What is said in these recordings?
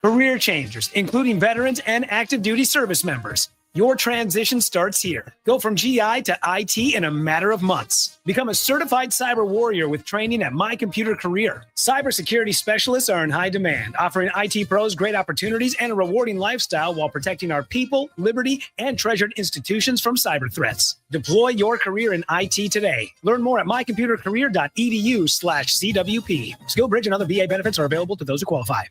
Career changers, including veterans and active duty service members. Your transition starts here. Go from GI to IT in a matter of months. Become a certified cyber warrior with training at My Computer Career. Cybersecurity specialists are in high demand, offering IT pros great opportunities and a rewarding lifestyle while protecting our people, liberty, and treasured institutions from cyber threats. Deploy your career in IT today. Learn more at mycomputercareer.edu/CWP. SkillBridge and other VA benefits are available to those who qualify.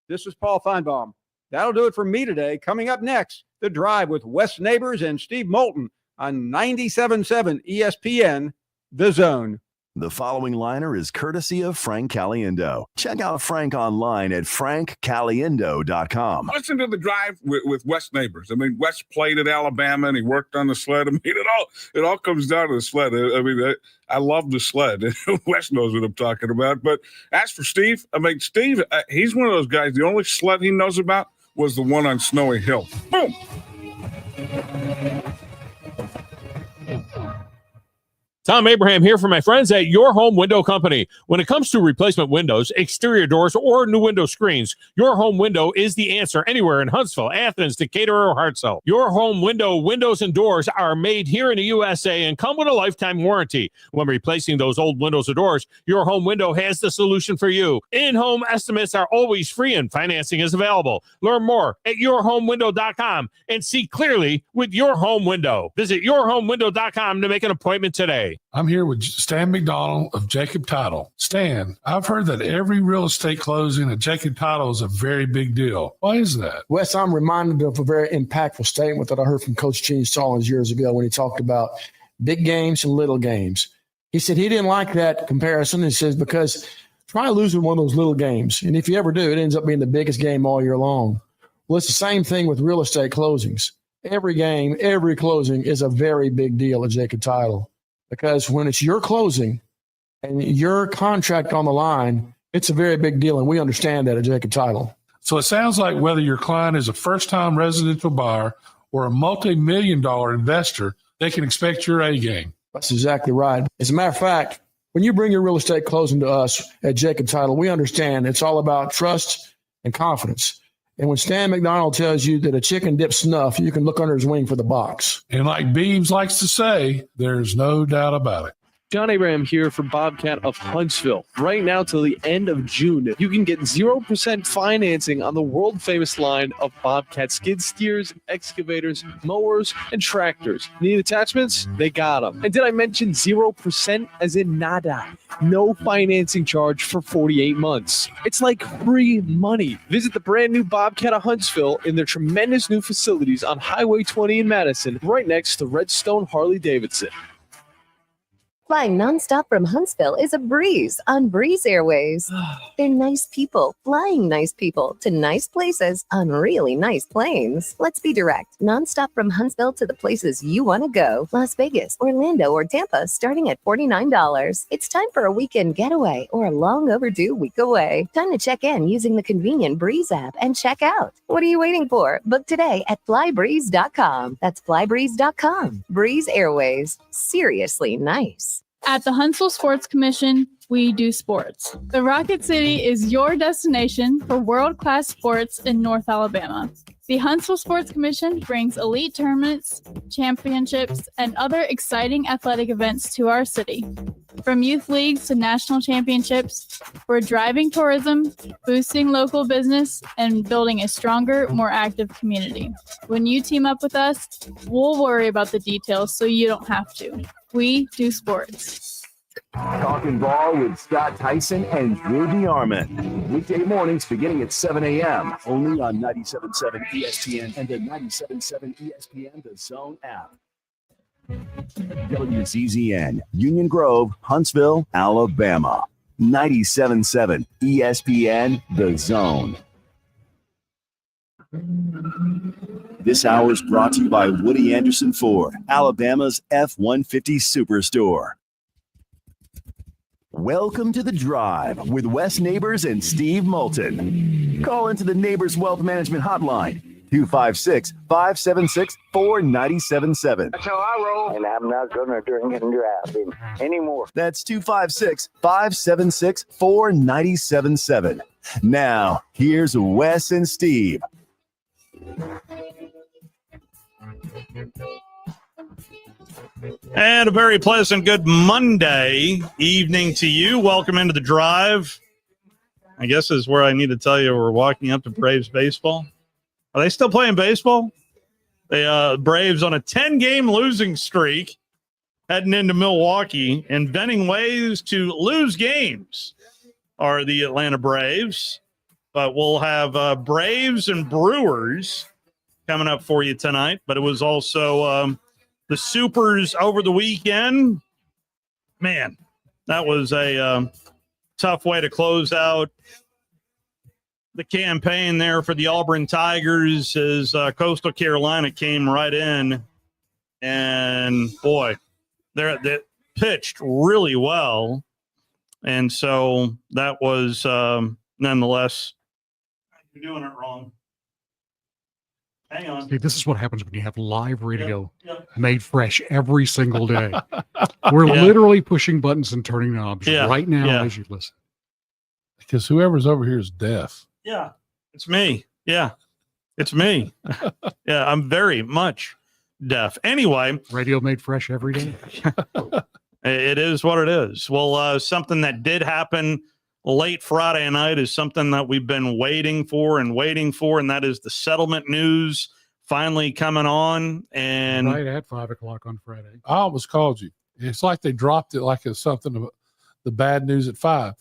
This is Paul Feinbaum. That'll do it for me today. Coming up next, The Drive with Wes Neighbors and Steve Moulton on 97.7 ESPN, The Zone. The following liner is courtesy of Frank Caliendo. Check out Frank online at frankcaliendo.com. Listen to The Drive with Wes Neighbors. I mean, Wes played at Alabama and he worked on the sled. I mean, it all comes down to the sled. I mean, I love the sled. Wes knows what I'm talking about. But as for Steve, I mean, Steve, he's one of those guys. The only sled he knows about was the one on Snowy Hill. Boom. Tom Abraham here for my friends at Your Home Window Company. When it comes to replacement windows, exterior doors, or new window screens, Your Home Window is the answer anywhere in Huntsville, Athens, Decatur, or Hartselle. Your Home Window windows and doors are made here in the USA and come with a lifetime warranty. When replacing those old windows or doors, Your Home Window has the solution for you. In-home estimates are always free and financing is available. Learn more at yourhomewindow.com and see clearly with Your Home Window. Visit yourhomewindow.com to make an appointment today. I'm here with Stan McDonald of Jacob Title. Stan, I've heard that every real estate closing at Jacob Title is a very big deal. Why is that? Wes, I'm reminded of a very impactful statement that I heard from Coach Gene Stallings years ago when he talked about big games and little games. He said he didn't like that comparison. He says, because try losing one of those little games. And if you ever do, it ends up being the biggest game all year long. Well, it's the same thing with real estate closings. Every game, every closing is a very big deal at Jacob Title. Because when it's your closing and your contract on the line, it's a very big deal, and we understand that at Jacob Title. So it sounds like whether your client is a first-time residential buyer or a multi-million-dollar investor, they can expect your A game. That's exactly right. As a matter of fact, when you bring your real estate closing to us at Jacob Title, we understand it's all about trust and confidence. And when Stan McDonald tells you that a chicken dips snuff, you can look under his wing for the box. And like Beebs likes to say, there's no doubt about it. John Abraham here for Bobcat of Huntsville. Right now till the end of June, you can get 0% financing on the world-famous line of Bobcat skid steers, excavators, mowers, and tractors. Need attachments? They got them. And did I mention 0% as in nada? No financing charge for 48 months. It's like free money. Visit the brand new Bobcat of Huntsville in their tremendous new facilities on Highway 20 in Madison, right next to Redstone Harley-Davidson. Flying nonstop from Huntsville is a breeze on Breeze Airways. They're nice people, flying nice people to nice places on really nice planes. Let's be direct. Nonstop from Huntsville to the places you want to go. Las Vegas, Orlando, or Tampa, starting at $49. It's time for a weekend getaway or a long overdue week away. Time to check in using the convenient Breeze app and check out. What are you waiting for? Book today at flybreeze.com. That's flybreeze.com. Breeze Airways. Seriously nice. At the Huntsville Sports Commission, we do sports. The Rocket City is your destination for world-class sports in North Alabama. The Huntsville Sports Commission brings elite tournaments, championships, and other exciting athletic events to our city. From youth leagues to national championships, we're driving tourism, boosting local business, and building a stronger, more active community. When you team up with us, we'll worry about the details so you don't have to. We do sports. Talking ball with Scott Tyson and Drew DeArmond. Weekday mornings beginning at 7 a.m. only on 97.7 ESPN and the 97.7 ESPN The Zone app. WZZN, Union Grove, Huntsville, Alabama. 97.7 ESPN The Zone. This hour is brought to you by Woody Anderson Ford, Alabama's F-150 Superstore. Welcome to The Drive with Wes Neighbors and Steve Moulton. Call into the Neighbors Wealth Management Hotline, 256-576-4977. That's how I roll. And I'm not going to drink and drive anymore. That's 256-576-4977. Now, here's Wes and Steve. And a very pleasant good Monday evening to you. Welcome into the drive. I guess is where I need to tell you we're walking up to Braves baseball. Are they still playing baseball? The Braves on a 10-game losing streak heading into Milwaukee, inventing ways to lose games are the Atlanta Braves. But we'll have Braves and Brewers coming up for you tonight. But it was also the Supers over the weekend. Man, that was a tough way to close out the campaign there for the Auburn Tigers as Coastal Carolina came right in. And, boy, they pitched really well. And so that was nonetheless, you're doing it wrong. Hang on. See, this is what happens when you have live radio made fresh every single day. We're literally pushing buttons and turning knobs right now as you listen. Because whoever's over here is deaf. Yeah, it's me. Yeah, it's me. Yeah, I'm very much deaf. Anyway. Radio made fresh every day. It is what it is. Well, something that did happen late Friday night is something that we've been waiting for, and that is the settlement news finally coming on. And right at 5 o'clock on Friday. I almost called you. It's like they dropped it like it's something about the bad news at 5.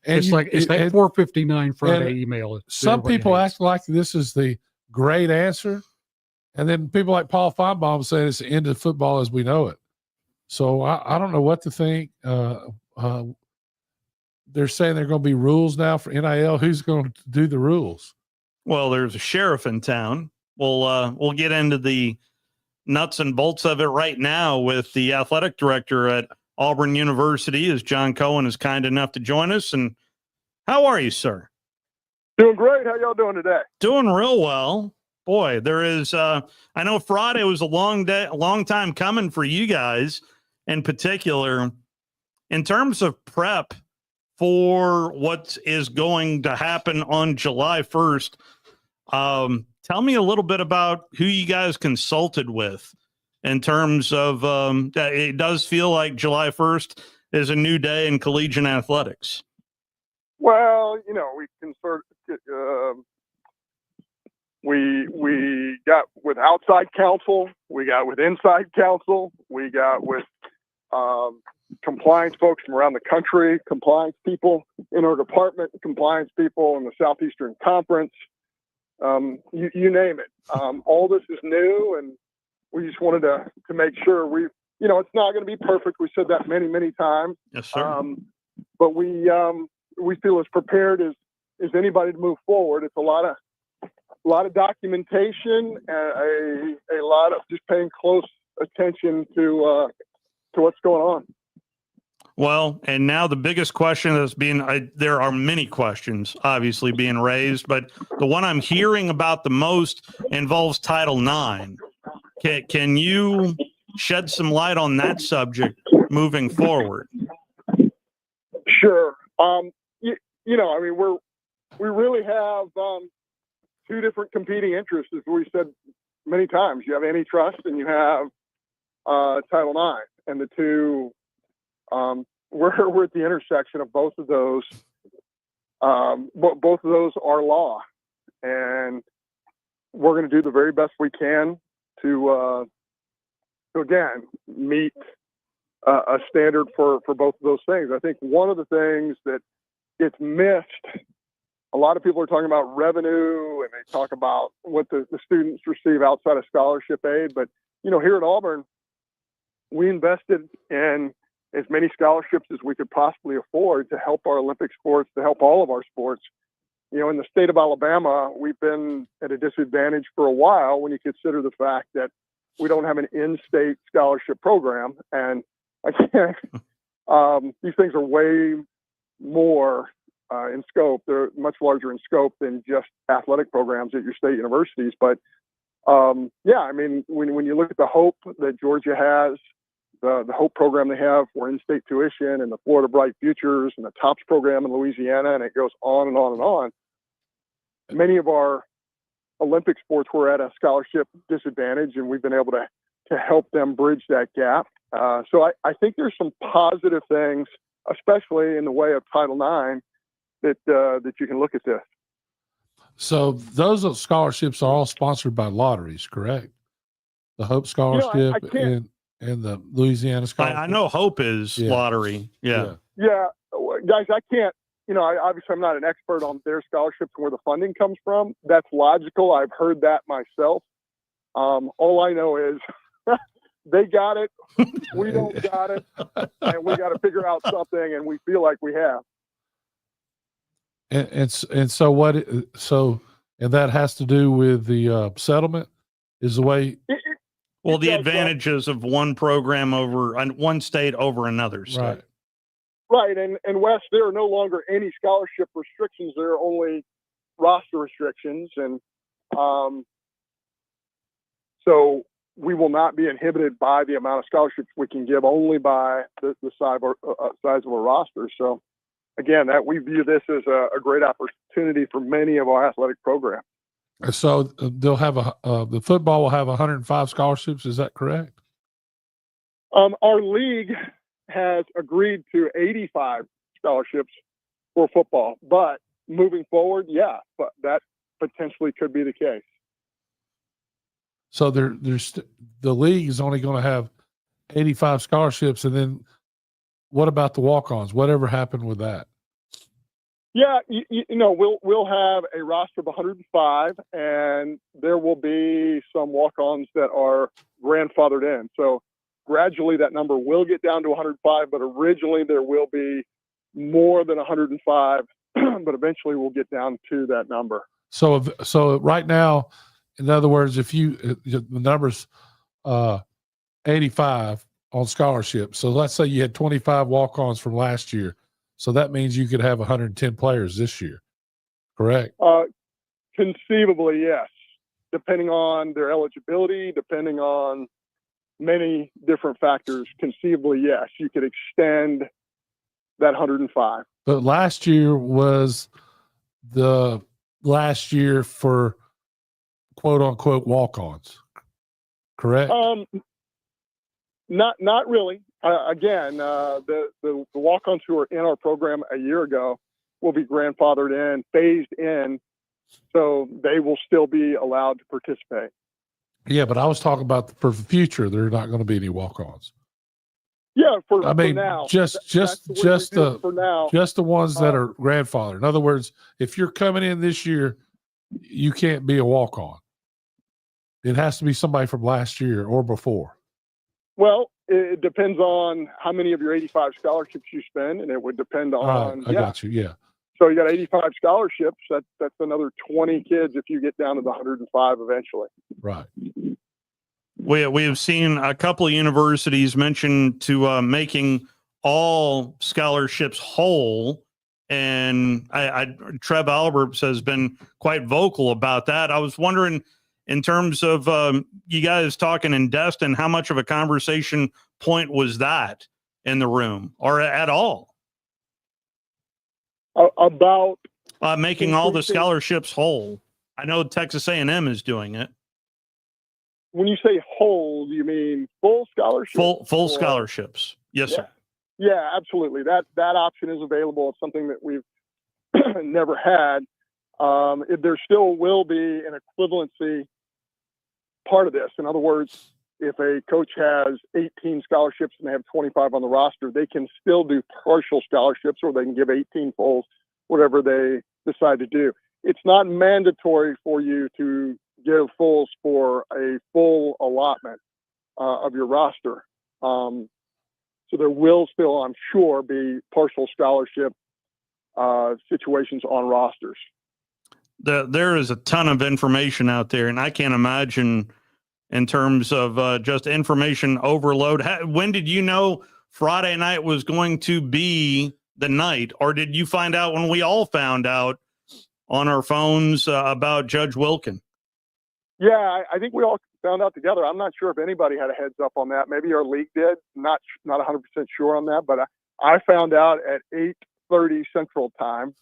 And it's that 4:59 Friday email. Some people act like this is the great answer. And then people like Paul Feinbaum say it's the end of football as we know it. So I don't know what to think. They're saying there are going to be rules now for NIL. Who's going to do the rules? Well, there's a sheriff in town. We'll get into the nuts and bolts of it right now with the athletic director at Auburn University, as John Cohen is kind enough to join us. And how are you, sir? Doing great. How y'all doing today? Doing real well. Boy, there is. I know Friday was a long time coming for you guys, in particular, in terms of prep for what is going to happen on July 1st. Tell me a little bit about who you guys consulted with in terms of it does feel like July 1st is a new day in collegiate athletics. Well, we we got with outside counsel, we got with inside counsel, we got with compliance folks from around the country, compliance people in our department, compliance people in the Southeastern Conference, you name it. All this is new, and we just wanted to make sure it's not going to be perfect. We said that many, many times. Yes, sir. But we feel as prepared as anybody to move forward. It's a lot of documentation and a lot of just paying close attention to what's going on. Well, and now the biggest question that's there are many questions obviously being raised, but the one I'm hearing about the most involves Title IX. Can you shed some light on that subject moving forward? Sure. We really have two different competing interests, as we said many times. You have antitrust and you have Title IX, and the two we're at the intersection of both of those. Both of those are law, and we're going to do the very best we can to again meet a standard for both of those things. I think one of the things that gets missed, a lot of people are talking about revenue and they talk about what the students receive outside of scholarship aid. But, here at Auburn, we invested in as many scholarships as we could possibly afford to help our Olympic sports, to help all of our sports. In the state of Alabama, we've been at a disadvantage for a while when you consider the fact that we don't have an in-state scholarship program. And again, these things are way more in scope. They're much larger in scope than just athletic programs at your state universities. But when you look at the hope that Georgia has the Hope program they have for in-state tuition, and the Florida Bright Futures, and the TOPS program in Louisiana, and it goes on and on and on. Many of our Olympic sports were at a scholarship disadvantage, and we've been able to help them bridge that gap. So I think there's some positive things, especially in the way of Title IX, that you can look at this. So those scholarships are all sponsored by lotteries, correct? The Hope Scholarship and the Louisiana Scholarship. I know Hope is lottery. Yeah. Guys, I can't, obviously I'm not an expert on their scholarships and where the funding comes from. That's logical. I've heard that myself. All I know is they got it. We don't got it. And we got to figure out something, and we feel like we have. And that has to do with the settlement is the way. Well, the advantages of one program over one state over another state. Right. And Wes, there are no longer any scholarship restrictions. There are only roster restrictions. And so we will not be inhibited by the amount of scholarships we can give, only by the size of a roster. So again, that we view this as a great opportunity for many of our athletic programs. So they'll have the football will have 105 scholarships. Is that correct? Our league has agreed to 85 scholarships for football, but moving forward, but that potentially could be the case. So the league is only going to have 85 scholarships, and then what about the walk-ons? Whatever happened with that? Yeah, we'll have a roster of 105, and there will be some walk-ons that are grandfathered in. So gradually that number will get down to 105, but originally there will be more than 105, but eventually we'll get down to that number. So right now, in other words, if the number's 85 on scholarship, so let's say you had 25 walk-ons from last year. So that means you could have 110 players this year, correct? Conceivably, yes. Depending on their eligibility, depending on many different factors, conceivably, yes. You could extend that 105. But last year was the last year for quote-unquote walk-ons, correct? Not really. Again, the walk-ons who were in our program a year ago will be grandfathered in, phased in, so they will still be allowed to participate. Yeah, but I was talking about for the future. There are not going to be any walk-ons. Yeah, for now. just the ones that are grandfathered. In other words, if you're coming in this year, you can't be a walk-on. It has to be somebody from last year or before. Well, it depends on how many of your 85 scholarships you spend, and it would depend on. I got you. Yeah. So you got 85 scholarships. That's another 20 kids if you get down to the 105 eventually. Right. We have seen a couple of universities mention to making all scholarships whole, and Trev Alberts has been quite vocal about that. I was wondering, in terms of you guys talking in Destin, how much of a conversation point was that in the room, or at all? About making all the scholarships whole. I know Texas A&M is doing it. When you say whole, do you mean full scholarships? Full scholarships. Yes, sir. Yeah, absolutely. That option is available. It's something that we've never had. There still will be an equivalency part of this. In other words, if a coach has 18 scholarships and they have 25 on the roster, they can still do partial scholarships, or they can give 18 fulls, whatever they decide to do. It's not mandatory for you to give fulls for a full allotment of your roster. So there will still, I'm sure, be partial scholarship situations on rosters. There is a ton of information out there, and I can't imagine in terms of just information overload. When did you know Friday night was going to be the night, or did you find out when we all found out on our phones about Judge Wilkin? Yeah, I think we all found out together. I'm not sure if anybody had a heads up on that. Maybe our league did. Not 100% sure on that, but I found out at 8:30 Central Time.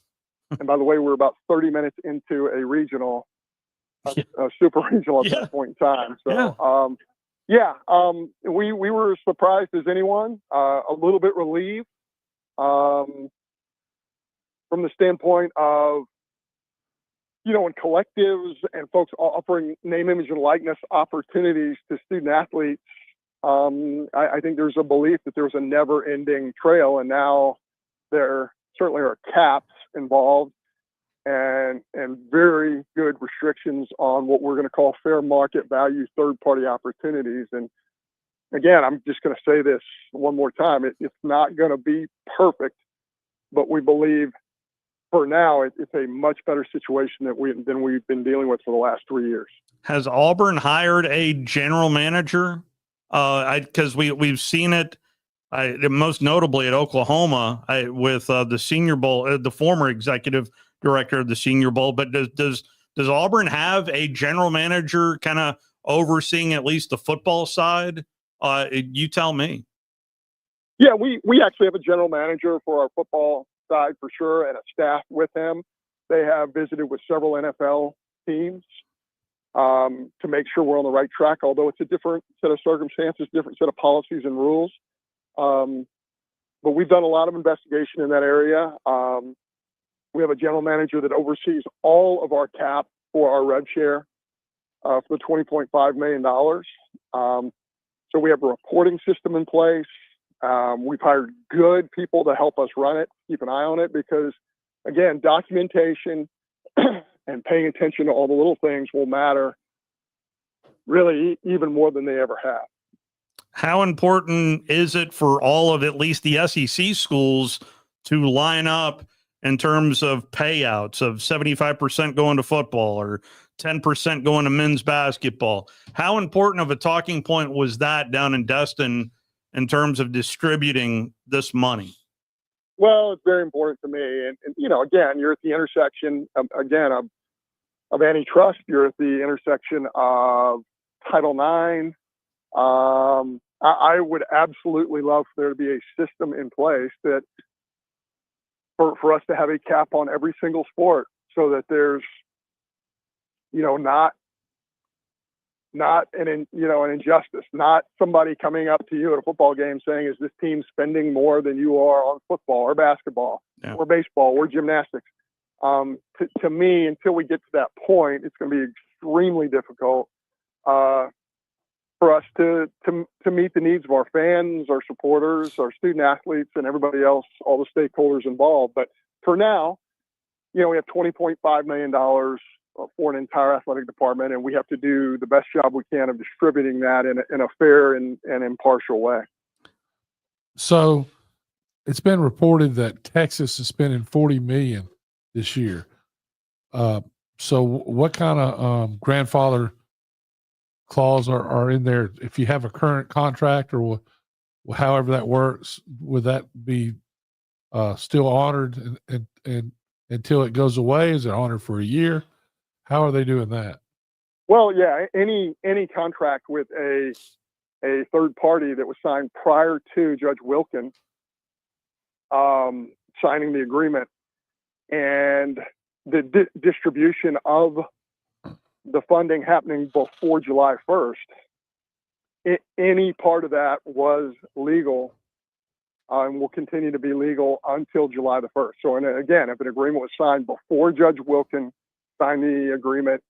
And by the way, we're about 30 minutes into a regional, a super regional at that point in time. So, we were as surprised as anyone, a little bit relieved from the standpoint of, when collectives and folks offering name, image, and likeness opportunities to student athletes, I think there's a belief that there's a never-ending trail, and now there certainly are caps involved and very good restrictions on what we're going to call fair market value third-party opportunities. And again, I'm just going to say this one more time. It's not going to be perfect, but we believe for now it's a much better situation than we've been dealing with for the last 3 years. Has Auburn hired a general manager? Because we've seen it most notably at Oklahoma with the Senior Bowl, the former executive director of the Senior Bowl. But does Auburn have a general manager kind of overseeing at least the football side? You tell me. Yeah, we actually have a general manager for our football side for sure, and a staff with him. They have visited with several NFL teams to make sure we're on the right track, although it's a different set of circumstances, different set of policies and rules. But we've done a lot of investigation in that area. We have a general manager that oversees all of our cap for our rev share for the $20.5 million. So we have a reporting system in place. We've hired good people to help us run it, keep an eye on it, because, again, documentation and paying attention to all the little things will matter really even more than they ever have. How important is it for all of at least the SEC schools to line up in terms of payouts of 75% going to football or 10% going to men's basketball? How important of a talking point was that down in Destin in terms of distributing this money? Well, it's very important to me. And again, you're at the intersection of antitrust. You're at the intersection of Title IX. I would absolutely love for there to be a system in place that for us to have a cap on every single sport, so that there's, not an injustice, not somebody coming up to you at a football game saying, is this team spending more than you are on football or basketball or baseball or gymnastics? To me, until we get to that point, it's going to be extremely difficult for us to meet the needs of our fans, our supporters, our student athletes, and everybody else, all the stakeholders involved. But for now, we have $20.5 million for an entire athletic department, and we have to do the best job we can of distributing that in a fair and impartial way. So it's been reported that Texas is spending $40 million this year. So what kind of grandfather clause are in there? If you have a current contract or however that works, would that be still honored and until it goes away? Is it honored for a year? How are they doing that? Well, yeah, any contract with a third party that was signed prior to Judge Wilkin signing the agreement, and the distribution of the funding happening before July 1st, any part of that was legal and will continue to be legal until July the 1st. So, and again, if an agreement was signed before Judge Wilkin signed the agreement,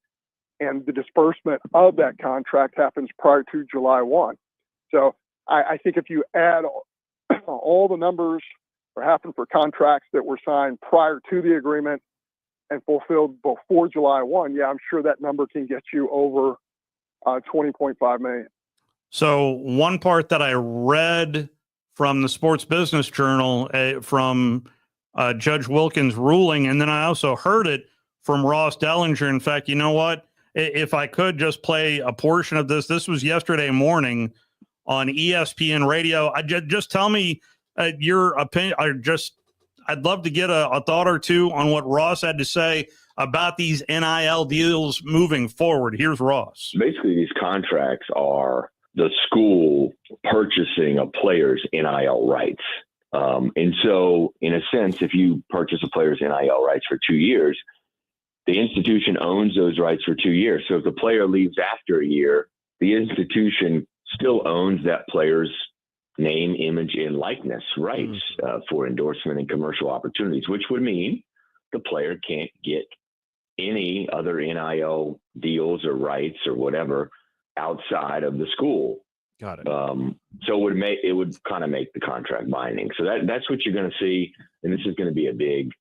and the disbursement of that contract happens prior to July 1. So I think if you add all the numbers that happened for contracts that were signed prior to the agreement and fulfilled before July 1, yeah, I'm sure that number can get you over $20.5 million. So one part that I read from the Sports Business Journal from Judge Wilkins' ruling, and then I also heard it from Ross Dellinger. In fact, you know what? If I could just play a portion of this. This was yesterday morning on ESPN Radio. Just tell me your opinion. I'd love to get a thought or two on what Ross had to say about these NIL deals moving forward. Here's Ross. Basically, these contracts are the school purchasing a player's NIL rights. And so, in a sense, if you purchase a player's NIL rights for 2 years, the institution owns those rights for 2 years. So if the player leaves after a year, the institution still owns that player's name, image, and likeness rights for endorsement and commercial opportunities, which would mean the player can't get any other NIL deals or rights or whatever outside of the school. Got it. So it would kind of make the contract binding. So that's what you're going to see, and this is going to be a big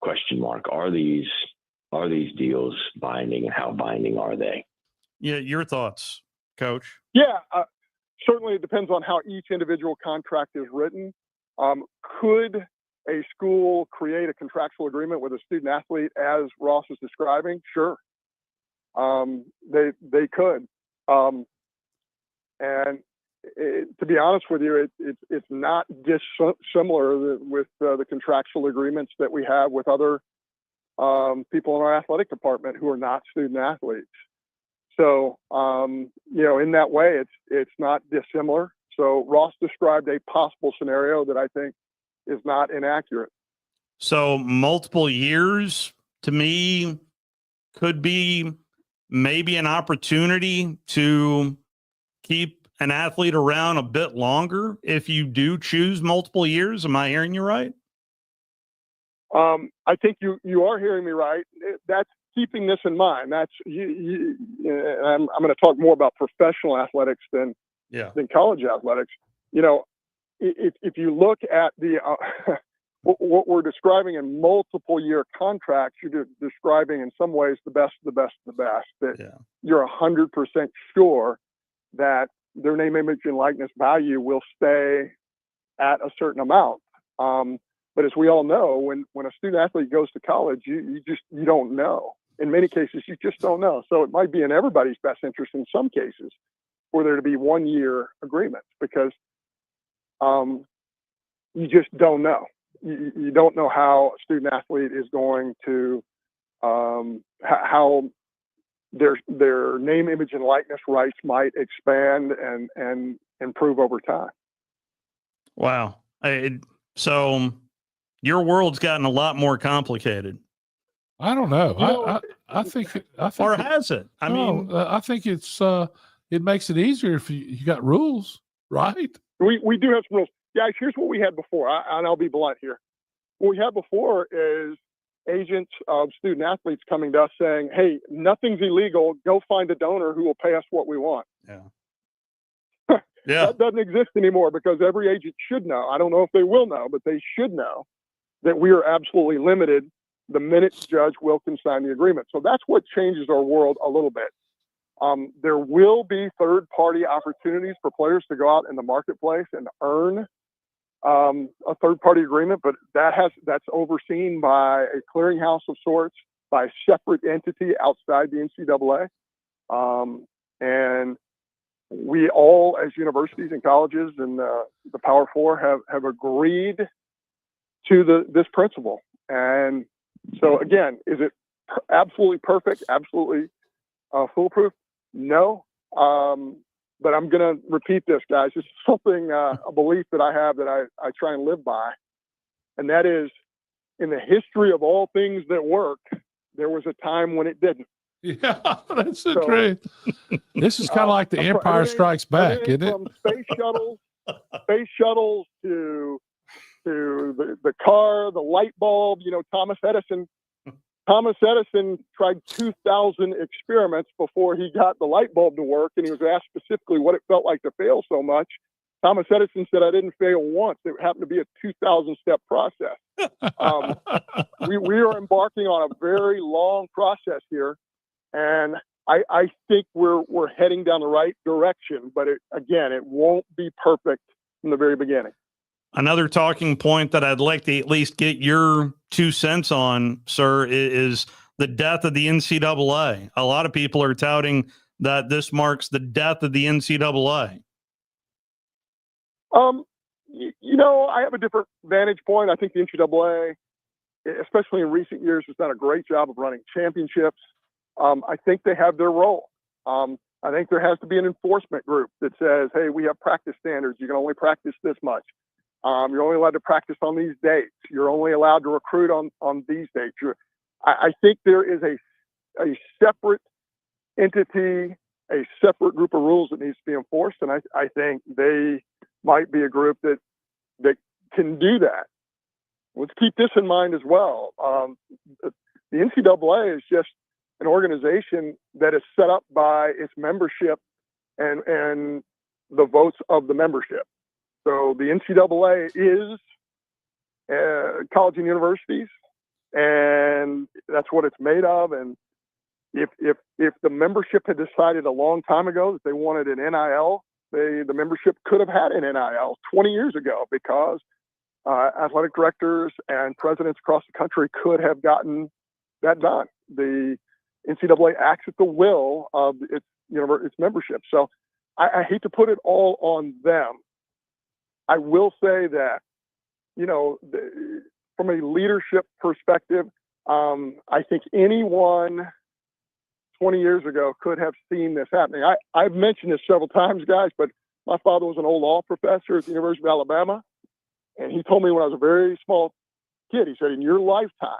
question mark. Are these deals binding, and how binding are they? Yeah, your thoughts, Coach? Yeah, certainly it depends on how each individual contract is written. Could a school create a contractual agreement with a student athlete as Ross is describing? Sure. They could. To be honest with you, it's not dissimilar with the contractual agreements that we have with other people in our athletic department who are not student athletes. So, in that way, it's not dissimilar. So Ross described a possible scenario that I think is not inaccurate. So multiple years, to me, could be maybe an opportunity to keep an athlete around a bit longer if you do choose multiple years. Am I hearing you right? I think you are hearing me right. That's keeping this in mind. That's I'm going to talk more about professional athletics than college athletics. If you look at the what we're describing in multiple year contracts, you're describing in some ways the best of the best of the best. That you're 100% sure that their name, image, and likeness value will stay at a certain amount. But as we all know, when a student athlete goes to college, you don't know. In many cases, you just don't know. So it might be in everybody's best interest in some cases for there to be 1 year agreements, because you just don't know. You don't know how a student athlete is going to how their name, image, and likeness rights might expand and improve over time. Wow. So your world's gotten a lot more complicated. I don't know. I think or has it? I mean, I think it makes it easier if you got rules, right? We do have some rules. Guys, here's what we had before, and I'll be blunt here. What we had before is agents of student athletes coming to us saying, hey, nothing's illegal. Go find a donor who will pay us what we want. Yeah. That doesn't exist anymore, because every agent should know. I don't know if they will know, but they should know that we are absolutely limited the minute Judge Wilkins signed the agreement. So that's what changes our world a little bit. There will be third-party opportunities for players to go out in the marketplace and earn a third-party agreement, but that's overseen by a clearinghouse of sorts, by a separate entity outside the NCAA. And we all, as universities and colleges and the Power Four, have agreed to this principle. And so, again, is it absolutely perfect, absolutely foolproof? No. But I'm going to repeat this, guys. This is something, a belief that I have that I try and live by. And that is, in the history of all things that work, there was a time when it didn't. Yeah, that's the truth. This is kind of like the Empire Strikes Back, isn't it? From space shuttles to the car, the light bulb. Thomas Edison tried 2,000 experiments before he got the light bulb to work, and he was asked specifically what it felt like to fail so much. Thomas Edison said, I didn't fail once. It happened to be a 2,000-step process. We are embarking on a very long process here, and I think we're heading down the right direction, but it won't be perfect from the very beginning. Another talking point that I'd like to at least get your 2 cents on, sir, is the death of the NCAA. A lot of people are touting that this marks the death of the NCAA. I have a different vantage point. I think the NCAA especially in recent years, has done a great job of running championships. I think they have their role. I think there has to be an enforcement group that says, hey, we have practice standards. You can only practice this much. You're only allowed to practice on these dates. You're only allowed to recruit on these dates. I think there is a separate entity, a separate group of rules that needs to be enforced. And I think they might be a group that can do that. Let's keep this in mind as well. The NCAA is just an organization that is set up by its membership and the votes of the membership. So the NCAA is college and universities, and that's what it's made of. And if the membership had decided a long time ago that they wanted an NIL, the membership could have had an NIL 20 years ago, because athletic directors and presidents across the country could have gotten that done. The NCAA acts at the will of its membership. So I hate to put it all on them. I will say that, from a leadership perspective, I think anyone 20 years ago could have seen this happening. I've mentioned this several times, guys, but my father was an old law professor at the University of Alabama. And he told me when I was a very small kid, he said, in your lifetime,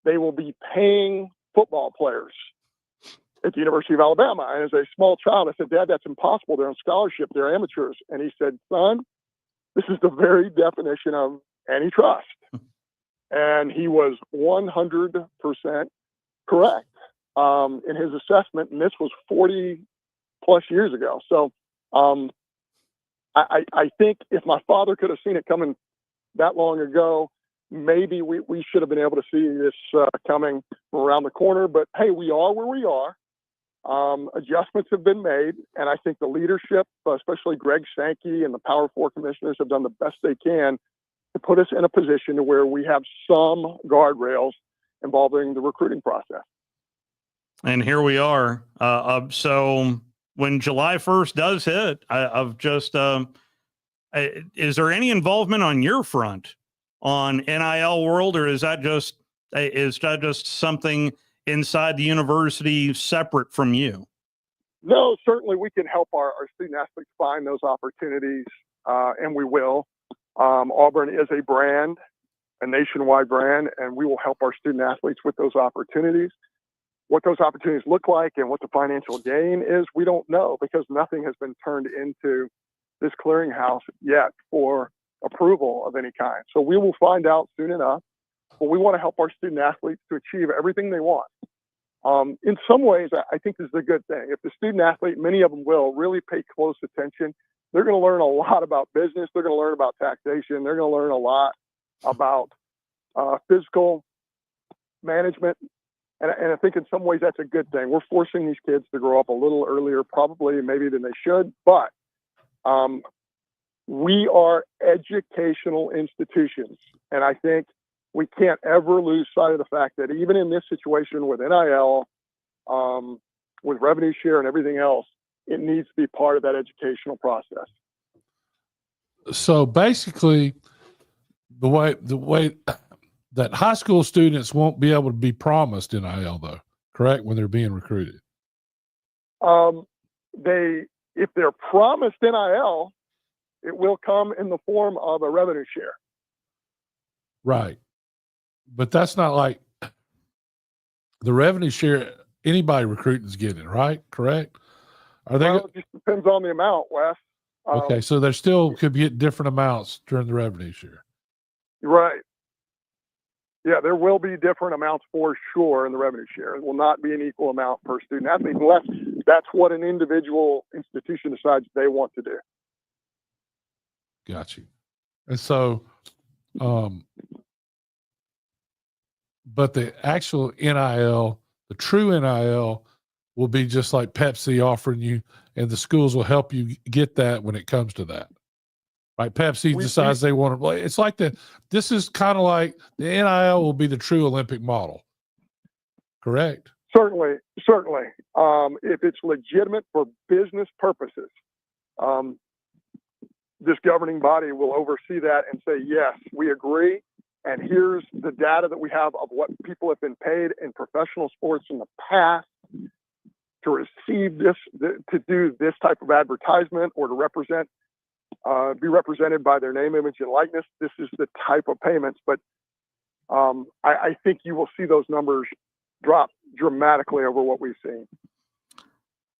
they will be paying football players at the University of Alabama. And as a small child, I said, Dad, that's impossible. They're on scholarship. They're amateurs. And he said, son, this is the very definition of antitrust. And he was 100% correct in his assessment. And this was 40 plus years ago. So I think if my father could have seen it coming that long ago, maybe we should have been able to see this coming from around the corner. But hey, we are where we are. Adjustments have been made, and I think the leadership, especially Greg Sankey and the Power Four commissioners, have done the best they can to put us in a position to where we have some guardrails involving the recruiting process. And here we are. So when July 1st does hit, is there any involvement on your front on NIL world, or is that just something inside the university separate from you? No, certainly we can help our student athletes find those opportunities, and we will. Auburn is a brand, a nationwide brand, and we will help our student athletes with those opportunities. What those opportunities look like and what the financial gain is, we don't know, because nothing has been turned into this clearinghouse yet for approval of any kind. So we will find out soon enough. But we want to help our student athletes to achieve everything they want. In some ways, I think this is a good thing. If the student athlete, many of them will, really pay close attention, they're going to learn a lot about business. They're going to learn about taxation. They're going to learn a lot about physical management. And I think in some ways that's a good thing. We're forcing these kids to grow up a little earlier, probably maybe than they should. But we are educational institutions. And I think we can't ever lose sight of the fact that even in this situation with NIL, with revenue share and everything else, it needs to be part of that educational process. So basically, the way that high school students won't be able to be promised NIL, though, correct, when they're being recruited? If they're promised NIL, it will come in the form of a revenue share. Right. But that's not like the revenue share anybody recruiting is getting, right? Correct? Are they? Well, it just depends on the amount, Wes. Okay, so there still could be different amounts during the revenue share. Right. Yeah, there will be different amounts for sure in the revenue share. It will not be an equal amount per student athlete unless that's what an individual institution decides they want to do. Got you. And so, but the actual NIL, the true NIL, will be just like Pepsi offering you, and the schools will help you get that when it comes to that. Right? Pepsi decides they want to play. It's like this is kind of like the NIL will be the true Olympic model. Correct? Certainly. If it's legitimate for business purposes, this governing body will oversee that and say, yes, we agree. and here's the data that we have of what people have been paid in professional sports in the past to receive this, to do this type of advertisement or to be represented by their name, image, and likeness. This is the type of payments, but I think you will see those numbers drop dramatically over what we've seen.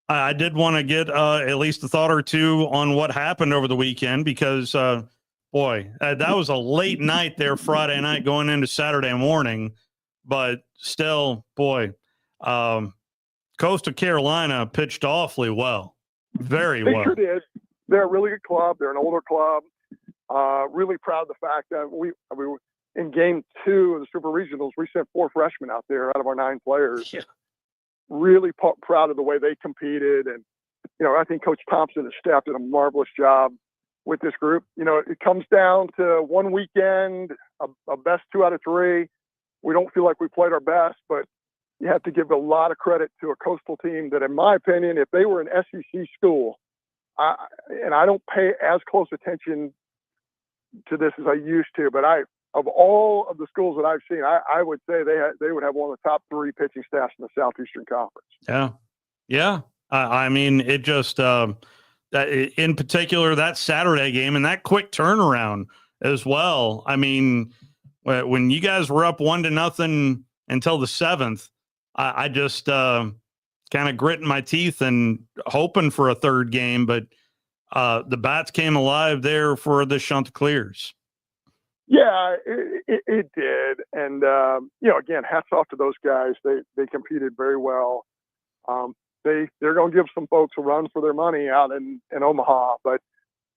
I did want to get at least a thought or two on what happened over the weekend because, that was a late night there Friday night going into Saturday morning. But still, Coastal Carolina pitched awfully well. Very well. They sure did. They're a really good club. They're an older club. Really proud of the fact that we in game 2 of the Super Regionals, we sent 4 freshmen out there out of our 9 players. Yeah. Really proud of the way they competed. And, I think Coach Thompson and his staff did a marvelous job with this group. It comes down to one weekend, a best 2 out of 3. We don't feel like we played our best, but you have to give a lot of credit to a Coastal team that, in my opinion, if they were an SEC school, and I don't pay as close attention to this as I used to, but of all of the schools that I've seen, I would say they would have one of the top 3 pitching staffs in the Southeastern Conference. Yeah. I mean, it just that in particular that Saturday game and that quick turnaround as well. I mean, when you guys were up 1-0 until the 7th, I just kind of gritting my teeth and hoping for a third game, but the bats came alive there for the Chanticleers. Yeah, it did. And, again, hats off to those guys. They competed very well. They're going to give some folks a run for their money out in Omaha. But,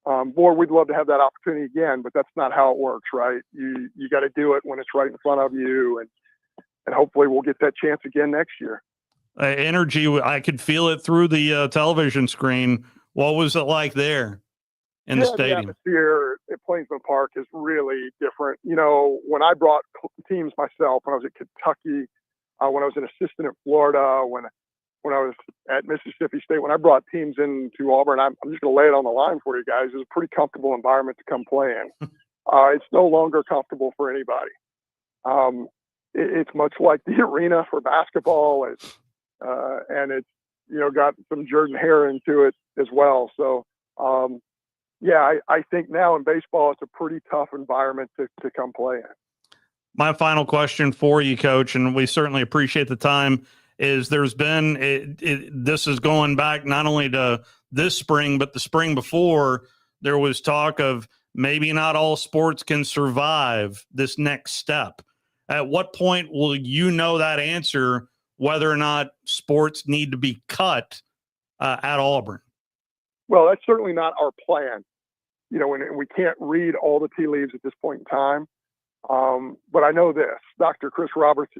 we'd love to have that opportunity again, but that's not how it works, right? You got to do it when it's right in front of you. And hopefully we'll get that chance again next year. Energy, I could feel it through the television screen. What was it like there in the stadium? The atmosphere at Plainsman Park is really different. When I brought teams myself, when I was at Kentucky, when I was an assistant at Florida, when I was at Mississippi State, when I brought teams into Auburn, I'm just going to lay it on the line for you guys. It's a pretty comfortable environment to come play in. It's no longer comfortable for anybody. It's much like the arena for basketball. And it's, got some Jordan Hare into it as well. So, I think now in baseball, it's a pretty tough environment to come play in. My final question for you, Coach, and we certainly appreciate the time, is there's been this is going back not only to this spring, but the spring before, there was talk of maybe not all sports can survive this next step. At what point will you know that answer, whether or not sports need to be cut at Auburn? Well, that's certainly not our plan. And we can't read all the tea leaves at this point in time. But I know this, Dr. Chris Roberts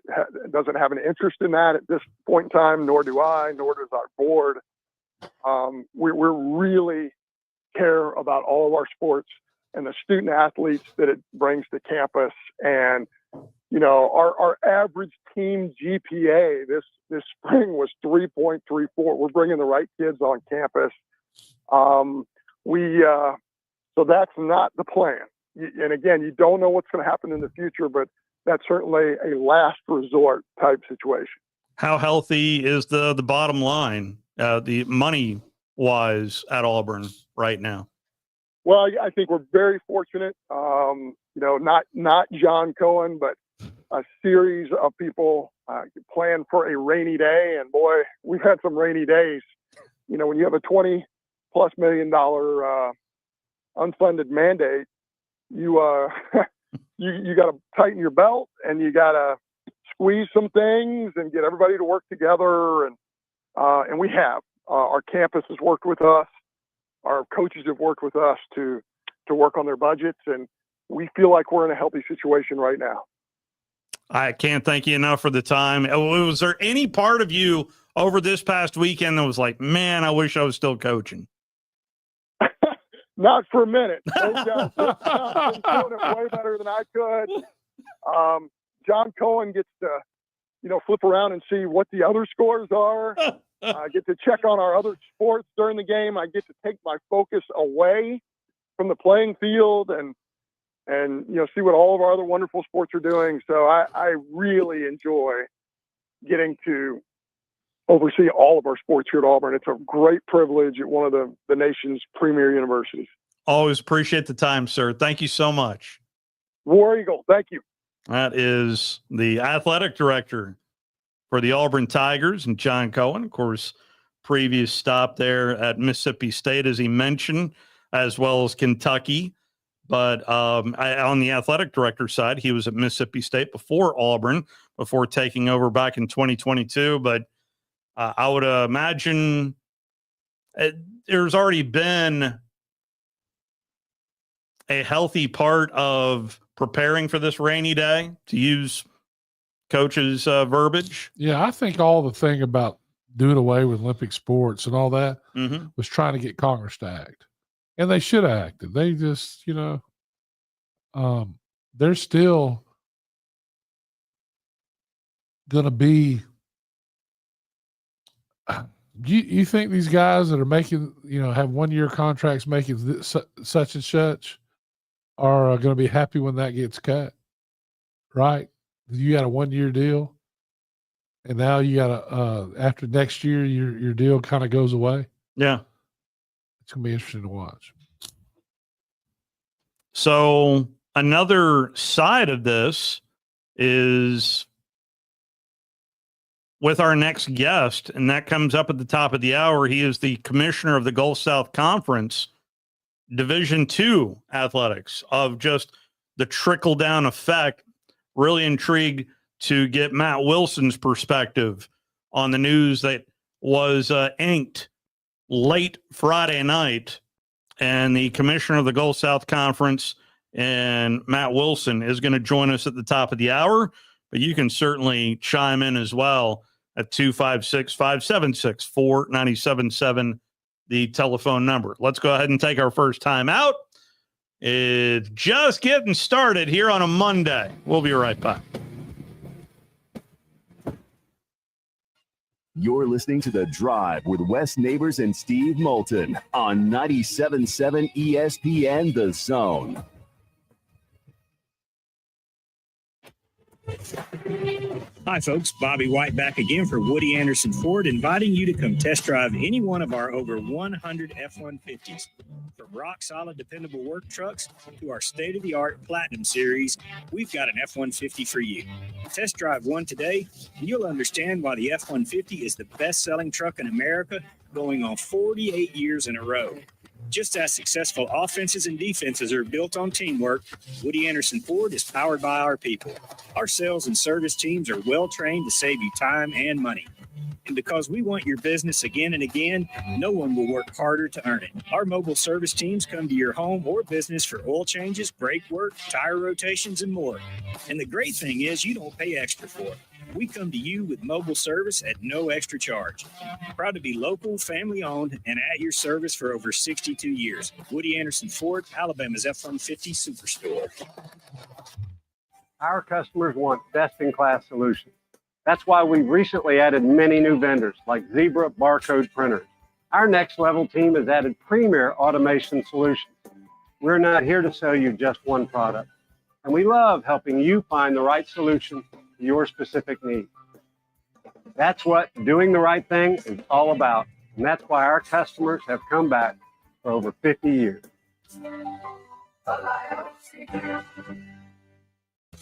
doesn't have an interest in that at this point in time, nor do I, nor does our board. We're really care about all of our sports and the student athletes that it brings to campus. And, our average team GPA this spring was 3.34. We're bringing the right kids on campus. So that's not the plan. And again, you don't know what's going to happen in the future, but that's certainly a last resort type situation. How healthy is the bottom line, the money wise at Auburn right now? Well, I think we're very fortunate. Not John Cohen, but a series of people plan for a rainy day. And boy, we've had some rainy days. When you have a $20+ million unfunded mandate, you got to tighten your belt and you got to squeeze some things and get everybody to work together. And we have. Our campus has worked with us. Our coaches have worked with us to work on their budgets, and we feel like we're in a healthy situation right now. I can't thank you enough for the time. Was there any part of you over this past weekend that was like, man, I wish I was still coaching? Not for a minute. Those guys have been doing it way better than I could. John Cohen gets to, flip around and see what the other scores are. I get to check on our other sports during the game. I get to take my focus away from the playing field. And and see what all of our other wonderful sports are doing. So I really enjoy getting to oversee all of our sports here at Auburn. It's a great privilege at one of the nation's premier universities. Always appreciate the time, sir. Thank you so much. War Eagle, thank you. That is the athletic director for the Auburn Tigers, and John Cohen, of course, previous stop there at Mississippi State, as he mentioned, as well as Kentucky. But on the athletic director side, he was at Mississippi State before Auburn, before taking over back in 2022. But I would imagine there's already been a healthy part of preparing for this rainy day, to use Coach's verbiage. Yeah, I think all the thing about doing away with Olympic sports and all that was trying to get Congress to act. And they should have acted. They just, they're still going to be. You think these guys that are making, have 1-year contracts making such and such are going to be happy when that gets cut? Right? You got a 1-year deal, and now you got after next year, your deal kind of goes away. Yeah. It's going to be interesting to watch. So another side of this is with our next guest, and that comes up at the top of the hour. He is the commissioner of the Gulf South Conference Division II athletics, of just the trickle-down effect. Really intrigued to get Matt Wilson's perspective on the news that was inked late Friday night. And the commissioner of the Gulf South Conference, and Matt Wilson, is going to join us at the top of the hour. But you can certainly chime in as well at 256-576-4977, the telephone number. Let's go ahead and take our first time out. It's just getting started here on a Monday. We'll be right back. You're listening to The Drive with Wes Neighbors and Steve Moulton on 97.7 ESPN The Zone. Hi, folks. Bobby White back again for Woody Anderson Ford, inviting you to come test drive any one of our over 100 F-150s. From rock-solid, dependable work trucks to our state-of-the-art Platinum Series, we've got an F-150 for you. Test drive one today, and you'll understand why the F-150 is the best-selling truck in America, going on 48 years in a row. Just as successful offenses and defenses are built on teamwork, Woody Anderson Ford is powered by our people. Our sales and service teams are well-trained to save you time and money. And because we want your business again and again, no one will work harder to earn it. Our mobile service teams come to your home or business for oil changes, brake work, tire rotations, and more. And the great thing is you don't pay extra for it. We come to you with mobile service at no extra charge. Proud to be local, family-owned, and at your service for over 62 years. Woody Anderson Ford, Alabama's F-150 Superstore. Our customers want best-in-class solutions. That's why we've recently added many new vendors like Zebra barcode printers. Our next level team has added premier automation solutions. We're not here to sell you just one product, and we love helping you find the right solution to your specific need. That's what doing the right thing is all about, and that's why our customers have come back for over 50 years.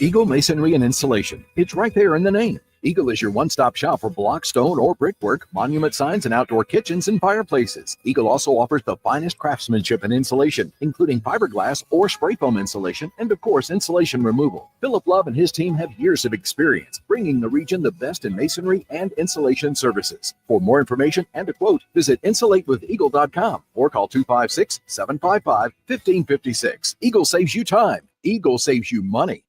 Eagle Masonry and Installation. It's right there in the name. Eagle is your one-stop shop for block, stone, or brickwork, monument signs, and outdoor kitchens and fireplaces. Eagle also offers the finest craftsmanship and insulation, including fiberglass or spray foam insulation, and of course, insulation removal. Philip Love and his team have years of experience, bringing the region the best in masonry and insulation services. For more information and a quote, visit insulatewitheagle.com or call 256-755-1556. Eagle saves you time. Eagle saves you money.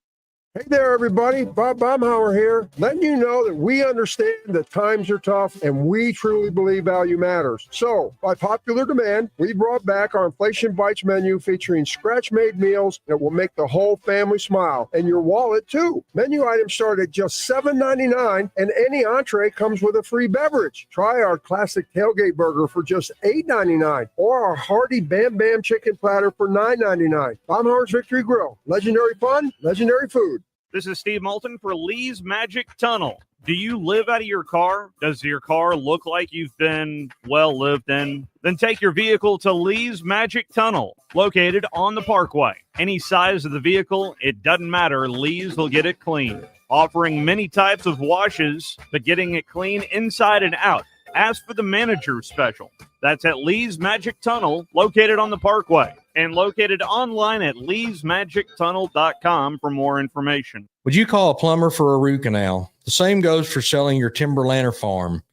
Hey there, everybody. Bob Baumhauer here, letting you know that we understand that times are tough and we truly believe value matters. So, by popular demand, we brought back our Inflation Bites menu featuring scratch-made meals that will make the whole family smile and your wallet, too. Menu items start at just $7.99, and any entree comes with a free beverage. Try our classic tailgate burger for just $8.99 or our hearty Bam Bam chicken platter for $9.99. Baumhauer's Victory Grill. Legendary fun, legendary food. This is Steve Moulton for Lee's Magic Tunnel. Do you live out of your car? Does your car look like you've been well lived in? Then take your vehicle to Lee's Magic Tunnel, located on the Parkway. Any size of the vehicle, it doesn't matter. Lee's will get it clean. Offering many types of washes, but getting it clean inside and out. Ask for the manager special. That's at Lee's Magic Tunnel, located on the Parkway, and located online at leesmagictunnel.com for more information. Would you call a plumber for a root canal? The same goes for selling your timberland or farm.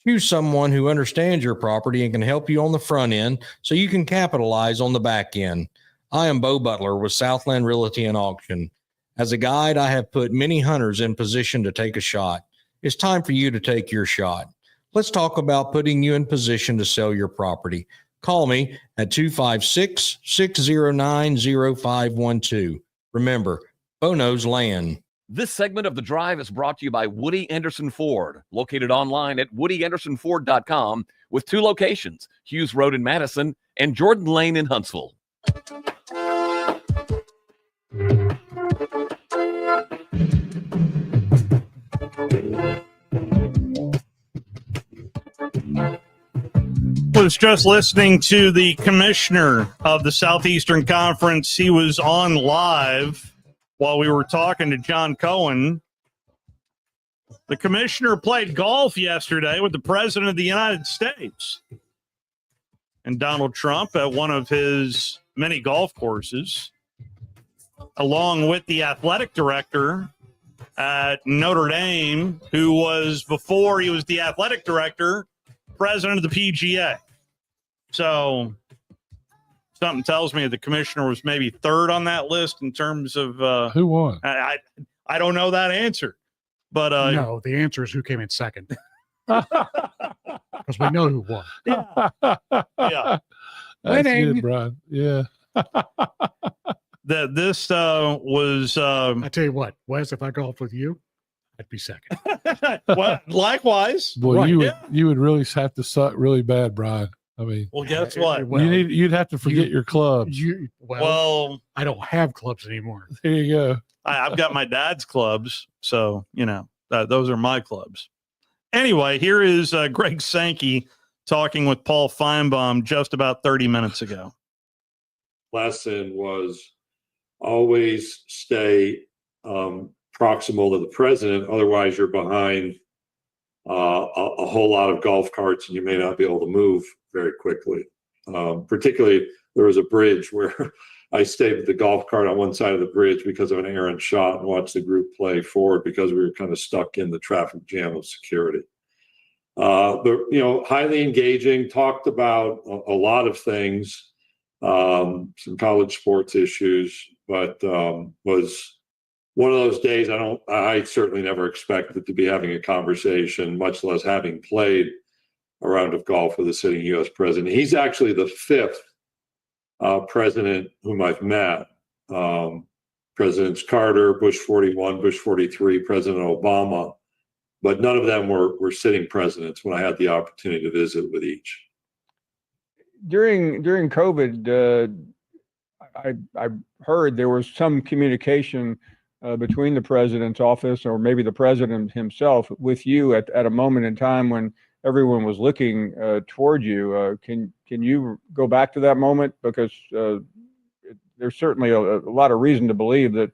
Choose someone who understands your property and can help you on the front end so you can capitalize on the back end. I am Bo Butler with Southland Realty and Auction. As a guide, I have put many hunters in position to take a shot. It's time for you to take your shot. Let's talk about putting you in position to sell your property. Call me at 256-609-0512. Remember, Bo knows land. This segment of The Drive is brought to you by Woody Anderson Ford, located online at woodyAndersonFord.com with 2 locations, Hughes Road in Madison and Jordan Lane in Huntsville. Was just listening to the commissioner of the Southeastern Conference. He was on live while we were talking to John Cohen. The commissioner played golf yesterday with the president of the United States and Donald Trump at one of his many golf courses, along with the athletic director at Notre Dame, who was, before he was the athletic director, president of the PGA. So something tells me the commissioner was maybe third on that list in terms of who won. I don't know that answer, but no, the answer is who came in second, because we know who won. Yeah. That's Winning. good, Brian. Yeah. That this was. I tell you what, Wes, if I golfed with you, I'd be second. Well, likewise. Boy, Right. you would really have to suck really bad, Brian. I mean, Well, guess what? you'd have to forget your clubs. Well, I don't have clubs anymore. There you go. I've got my dad's clubs, so those are my clubs. Anyway, here is Greg Sankey talking with Paul Feinbaum just about 30 minutes ago. Lesson was always stay proximal to the president. Otherwise, you're behind a whole lot of golf carts and you may not be able to move very quickly. Particularly, there was a bridge where I stayed with the golf cart on one side of the bridge because of an errant shot and watched the group play forward because we were kind of stuck in the traffic jam of security. Highly engaging, talked about a lot of things, some college sports issues, but was one of those days I certainly never expected to be having a conversation, much less having played a round of golf with a sitting U.S. president. He's actually the 5th president whom I've met. Presidents Carter, Bush 41, Bush 43, President Obama, but none of them were sitting presidents when I had the opportunity to visit with each. During COVID, I heard there was some communication between the president's office or maybe the president himself with you at a moment in time when everyone was looking toward you. Can you go back to that moment? Because there's certainly a lot of reason to believe that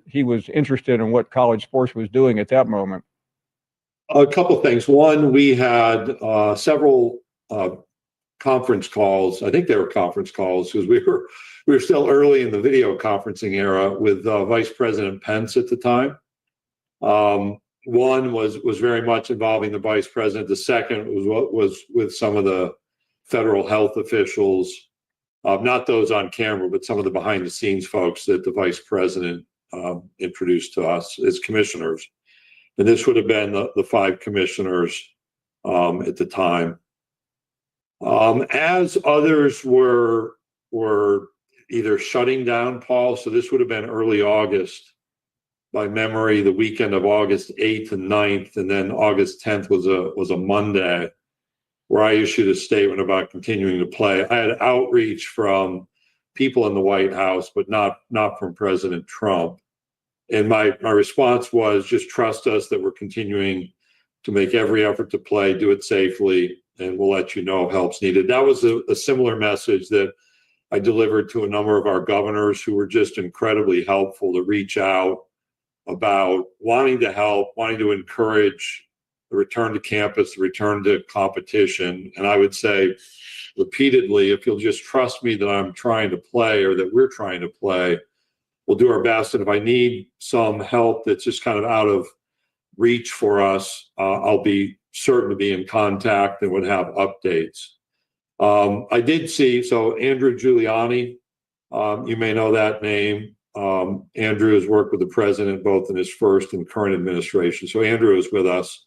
he was interested in what college sports was doing at that moment. A couple of things. One, we had several conference calls. I think they were conference calls because we were still early in the video conferencing era with Vice President Pence at the time. One was very much involving the vice president. The second was with some of the federal health officials, not those on camera, but some of the behind the scenes folks that the vice president introduced to us as commissioners. And this would have been the 5 commissioners at the time. As others were either shutting down, Paul, so this would have been early August, by memory, the weekend of August 8th and 9th, and then August 10th was a Monday, where I issued a statement about continuing to play. I had outreach from people in the White House, but not from President Trump. And my response was, just trust us that we're continuing to make every effort to play, do it safely, and we'll let you know if help's needed. That was a similar message that I delivered to a number of our governors, who were just incredibly helpful to reach out about wanting to help, wanting to encourage the return to campus, the return to competition. And I would say repeatedly, if you'll just trust me that I'm trying to play, or that we're trying to play, we'll do our best. And if I need some help that's just kind of out of reach for us, I'll be certain to be in contact and would have updates. I did see, so Andrew Giuliani, you may know that name. Andrew has worked with the president both in his first and current administration. So Andrew is with us.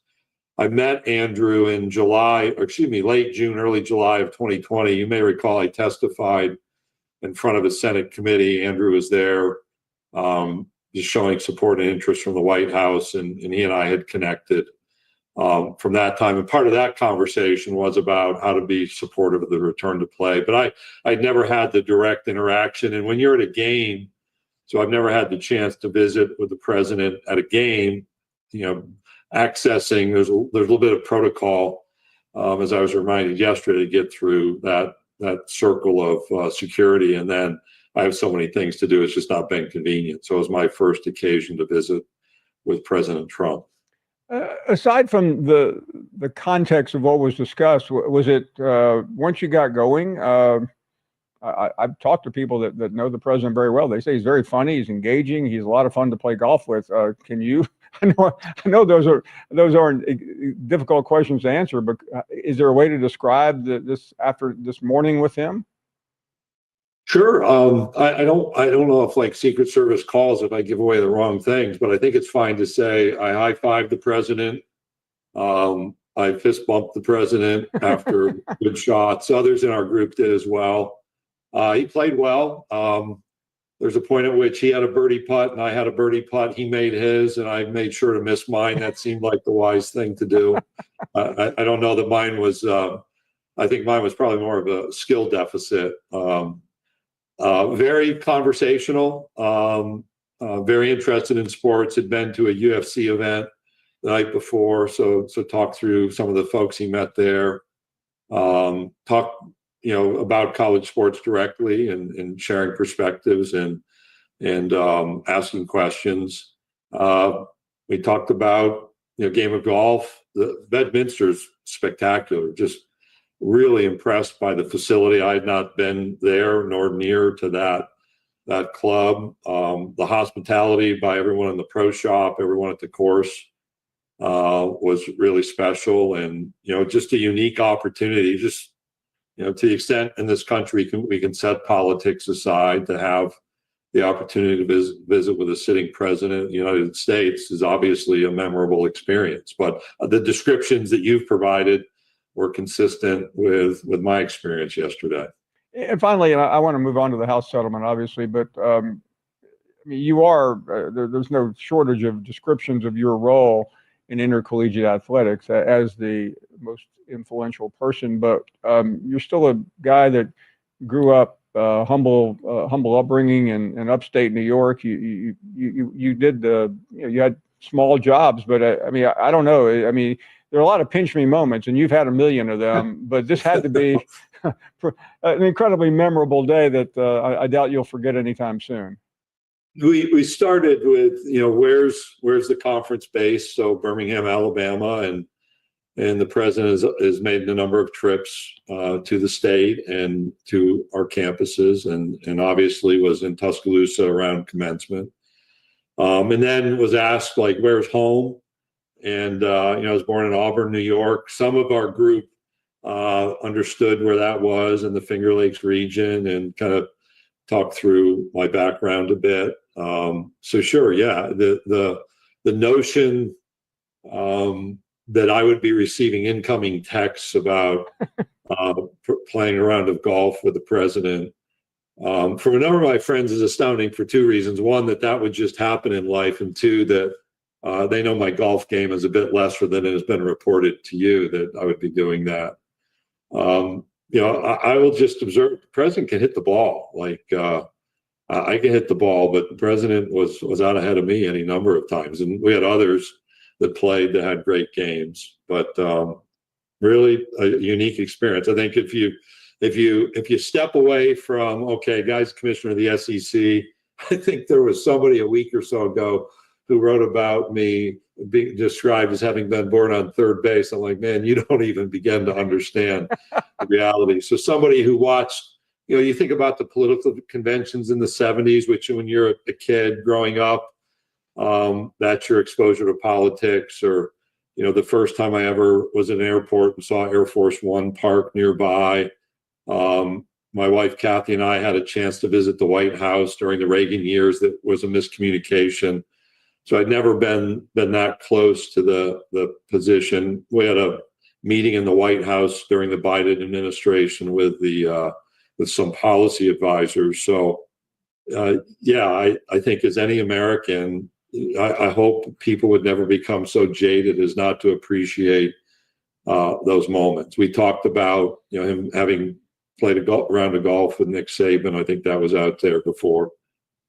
I met Andrew in late June, early July of 2020. You may recall I testified in front of a Senate committee. Andrew was there, just showing support and interest from the White House, and he and I had connected from that time. And part of that conversation was about how to be supportive of the return to play. But I'd never had the direct interaction. And when you're at a game, so I've never had the chance to visit with the president at a game, accessing, there's a little bit of protocol, as I was reminded yesterday, to get through that circle of security. And then I have so many things to do. It's just not been convenient. So it was my first occasion to visit with President Trump. Aside from the context of what was discussed, was it once you got going? I've talked to people that know the president very well. They say he's very funny, he's engaging, he's a lot of fun to play golf with. Can you? I know those aren't difficult questions to answer, but is there a way to describe this after this morning with him? Sure. I don't know if like Secret Service calls if I give away the wrong things, but I think it's fine to say I high-fived the president. I fist bumped the president after good shots. Others in our group did as well. He played well. There's a point at which he had a birdie putt and I had a birdie putt. He made his and I made sure to miss mine. That seemed like the wise thing to do. I don't know that mine was, I think mine was probably more of a skill deficit. Very conversational, very interested in sports, had been to a UFC event the night before. So talked through some of the folks he met there, talked about college sports directly and sharing perspectives and asking questions. We talked about game of golf. The Bedminster's spectacular. Just really impressed by the facility. I had not been there nor near to that club. The hospitality by everyone in the pro shop, everyone at the course, was really special, and just a unique opportunity. Just to the extent in this country we can set politics aside to have the opportunity to visit with a sitting president of the United States is obviously a memorable experience. But the descriptions that you've provided were consistent with my experience yesterday. And finally, and I want to move on to the House settlement, obviously, but you are there's no shortage of descriptions of your role in intercollegiate athletics as the most influential person, but you're still a guy that grew up humble upbringing in upstate New York. You did you had small jobs, but I don't know. There are a lot of pinch me moments, and you've had a million of them, but this had to be an incredibly memorable day that I doubt you'll forget anytime soon. We started with, where's the conference base? So Birmingham, Alabama, and the president has made a number of trips to the state and to our campuses, and obviously was in Tuscaloosa around commencement. And then was asked, where's home? And, I was born in Auburn, New York. Some of our group understood where that was in the Finger Lakes region and kind of talked through my background a bit. So sure, yeah, the notion that I would be receiving incoming texts about playing a round of golf with the president from a number of my friends is astounding for two reasons. One, that would just happen in life, and two, that they know my golf game is a bit lesser than it has been reported to you that I would be doing that. I will just observe the president can hit the ball. Like I can hit the ball, but the president was out ahead of me any number of times, and we had others that played that had great games. But really a unique experience. I think if you step away from, okay, guy's commissioner of the SEC, I think there was somebody a week or so ago who wrote about me being described as having been born on third base. I'm like, man, you don't even begin to understand the reality. So somebody who watched, you think about the political conventions in the 70s, which when you're a kid growing up, that's your exposure to politics. Or, the first time I ever was in an airport and saw Air Force One parked nearby. My wife, Kathy, and I had a chance to visit the White House during the Reagan years. That was a miscommunication. So I'd never been that close to the position. We had a meeting in the White House during the Biden administration with some policy advisors. So I think as any American, I hope people would never become so jaded as not to appreciate those moments. We talked about him having played a round of golf with Nick Saban. I think that was out there before.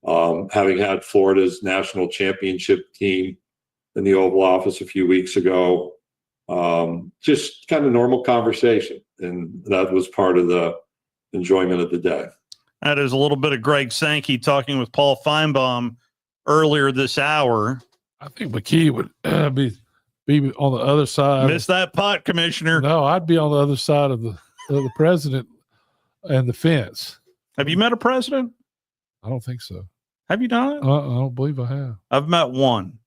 Having had Florida's national championship team in the Oval Office a few weeks ago, just kind of normal conversation. And that was part of the enjoyment of the day. That is a little bit of Greg Sankey talking with Paul Feinbaum earlier this hour. I think McKee would be on the other side. Miss that putt, Commissioner. No, I'd be on the other side of the president and the fence. Have you met a president? I don't think so. Have you not? I don't believe I have. I've met one.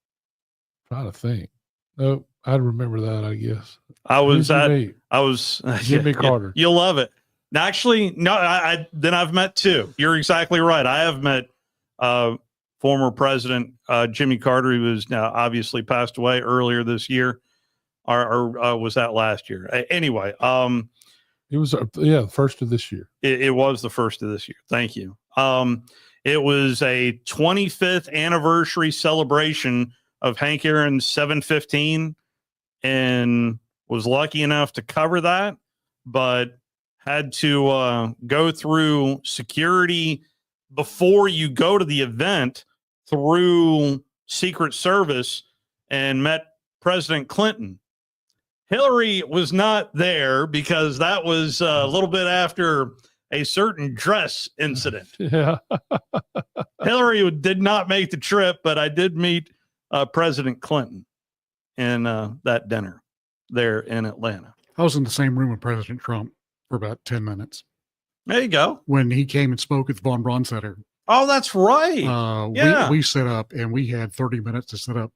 Trying to think. No, I'd remember that, I guess. Jimmy Carter. You'll love it. Actually, no, I've met two. You're exactly right. I have met former President Jimmy Carter, who was now obviously passed away earlier this year, or was that last year? Anyway, it was the first of this year. It was the first of this year. Thank you. It was a 25th anniversary celebration of Hank Aaron's 715, and was lucky enough to cover that, but had to go through security before you go to the event through Secret Service, and met President Clinton. Hillary was not there because that was a little bit after a certain dress incident. Yeah. Hillary did not make the trip, but I did meet President Clinton in that dinner there in Atlanta. I was in the same room with President Trump for about 10 minutes. There you go. When he came and spoke at the Von Braun Center. Oh, that's right. We set up, and we had 30 minutes to set up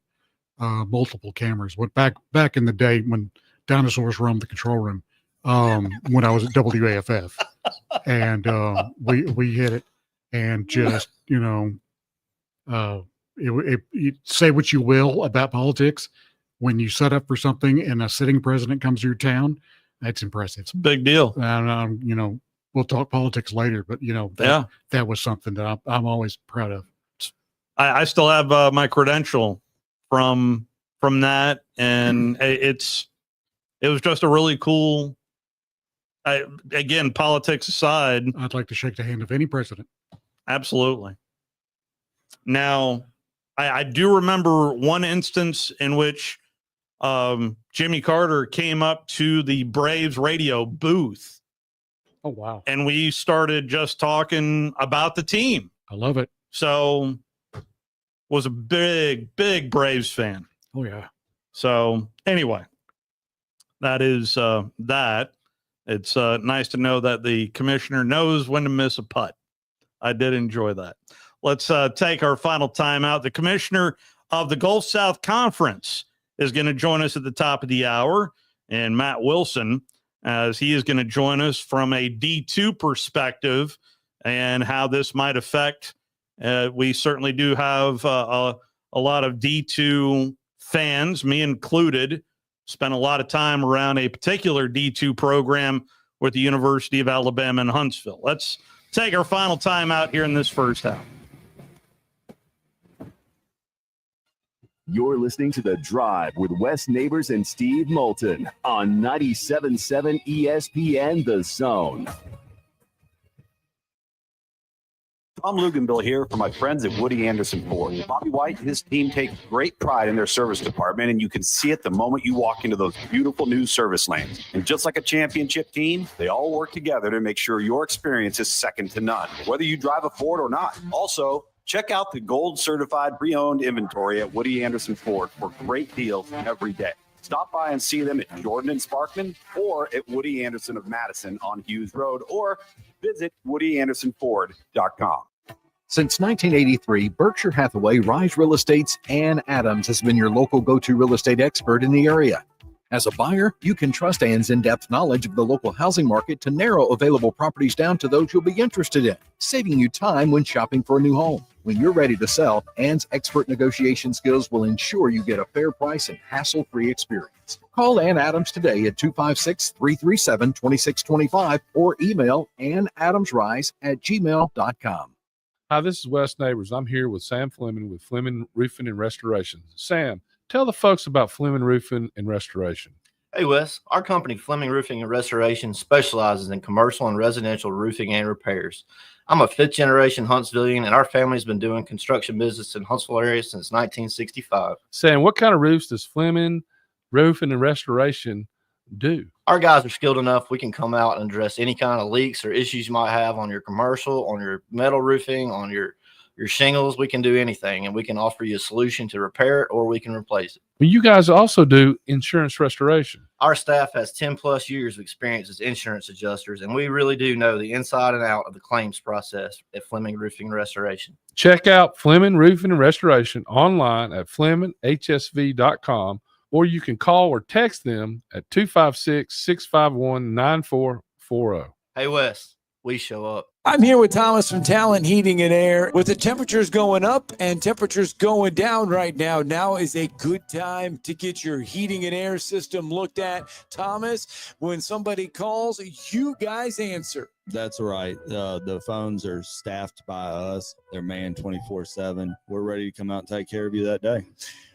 multiple cameras. What back in the day when dinosaurs roamed the control room, when I was at WAFF, and we hit it, and just say what you will about politics, when you set up for something and a sitting president comes to your town, that's impressive. It's a big deal. And we'll talk politics later, but that was something that I'm always proud of. I still have my credential from that, and it was just a really cool. Again, politics aside, I'd like to shake the hand of any president. Absolutely. Now, I do remember one instance in which Jimmy Carter came up to the Braves radio booth. Oh, wow. And we started just talking about the team. I love it. So was a big Braves fan. Oh, yeah. So anyway, that is that. It's nice to know that the commissioner knows when to miss a putt. I did enjoy that. Let's take our final time out. The commissioner of the Gulf South Conference is going to join us at the top of the hour, and Matt Wilson, as he is going to join us from a D2 perspective and how this might affect We certainly do have a lot of D2 fans, me included. Spent a lot of time around a particular D2 program with the University of Alabama in Huntsville. Let's take our final time out here in this first half. You're listening to The Drive with Wes Neighbors and Steve Moulton on 97.7 ESPN The Zone. I'm Luganville here for my friends at Woody Anderson Ford. Bobby White and his team take great pride in their service department, and you can see it the moment you walk into those beautiful new service lanes. And just like a championship team, they all work together to make sure your experience is second to none, whether you drive a Ford or not. Also, check out the gold certified pre-owned inventory at Woody Anderson Ford for great deals every day. Stop by and see them at Jordan and Sparkman or at Woody Anderson of Madison on Hughes Road, or visit WoodyAndersonFord.com. Since 1983, Berkshire Hathaway Rise Real Estate's Ann Adams has been your local go-to real estate expert in the area. As a buyer, you can trust Ann's in-depth knowledge of the local housing market to narrow available properties down to those you'll be interested in, saving you time when shopping for a new home. When you're ready to sell, Ann's expert negotiation skills will ensure you get a fair price and hassle-free experience. Call Ann Adams today at 256-337-2625 or email annadamsrise@gmail.com. Hi, this is Wes Neighbors. I'm here with Sam Fleming with Fleming Roofing and Restoration. Sam, tell the folks about Fleming Roofing and Restoration. Hey, Wes. Our company, Fleming Roofing and Restoration, specializes in commercial and residential roofing and repairs. I'm a fifth-generation Huntsvillian, and our family's been doing construction business in Huntsville area since 1965. Sam, what kind of roofs does Fleming Roofing and Restoration do? Our guys are skilled enough. We can come out and address any kind of leaks or issues you might have on your commercial, on your metal roofing, on your shingles. We can do anything, and we can offer you a solution to repair it, or we can replace it. Well, you guys also do insurance restoration. Our staff has 10 plus years of experience as insurance adjusters, and we really do know the inside and out of the claims process at Fleming Roofing and Restoration. Check out Fleming Roofing and Restoration online at FlemingHSV.com, or you can call or text them at 256-651-9440. Hey, Wes, we show up. I'm here with Thomas from Talent Heating and Air. With the temperatures going up and temperatures going down right now, now is a good time to get your heating and air system looked at. Thomas, when somebody calls, you guys answer. That's right. The phones are staffed by us. They're manned 24/7. We're ready to come out and take care of you that day.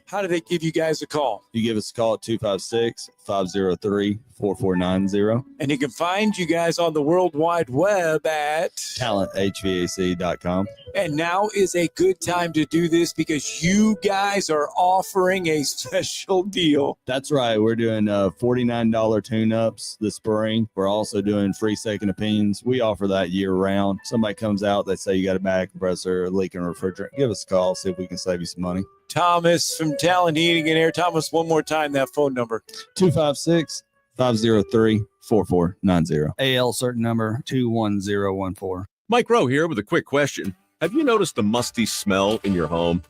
How do they give you guys a call? You give us a call at 256-503-4490. And you can find you guys on the World Wide Web at talenthvac.com. And now is a good time to do this because you guys are offering a special deal. That's right. We're doing $49 tune-ups this spring. We're also doing free second opinions. We offer that year-round. Somebody comes out, they say you got a bad compressor, a leaking refrigerant. Give us a call, see if we can save you some money. Thomas from Talent Heating and Air. Thomas, one more time, that phone number. 256-503-4490. AL certain number 21014. Mike Rowe here with a quick question. Have you noticed the musty smell in your home?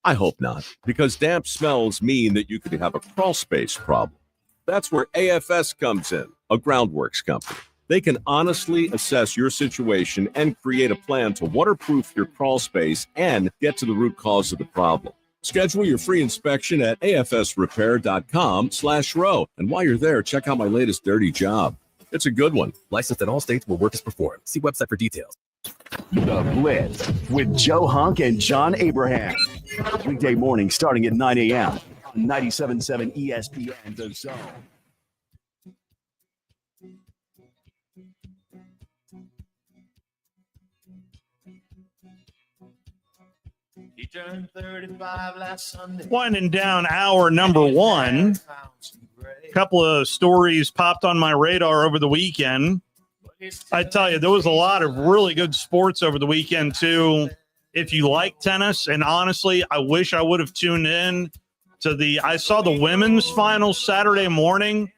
I hope not, because damp smells mean that you could have a crawl space problem. That's where AFS comes in, a groundworks company. They can honestly assess your situation and create a plan to waterproof your crawl space and get to the root cause of the problem. Schedule your free inspection at afsrepair.com/row. And while you're there, check out my latest dirty job. It's a good one. Licensed in all states where work is performed. See website for details. The Blitz with Joe Hunk and John Abraham. Weekday morning starting at 9 a.m. on 97.7 ESPN The Zone. He turned 35 last Sunday. Winding down hour number one. A couple of stories popped on my radar over the weekend. I tell you, there was a lot of really good sports over the weekend, too. If you like tennis, and honestly, I wish I would have tuned in to I saw the women's finals Saturday morning.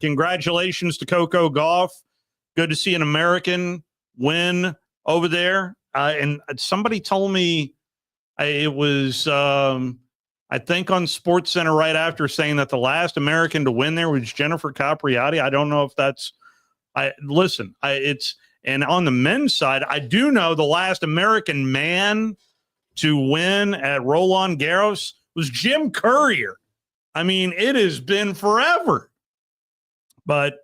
Congratulations to Coco Gauff. Good to see an American win over there. And somebody told me it was, I think on SportsCenter right after, saying that the last American to win there was Jennifer Capriati. I don't know if that's, and on the men's side, I do know the last American man to win at Roland Garros was Jim Courier. I mean, it has been forever. But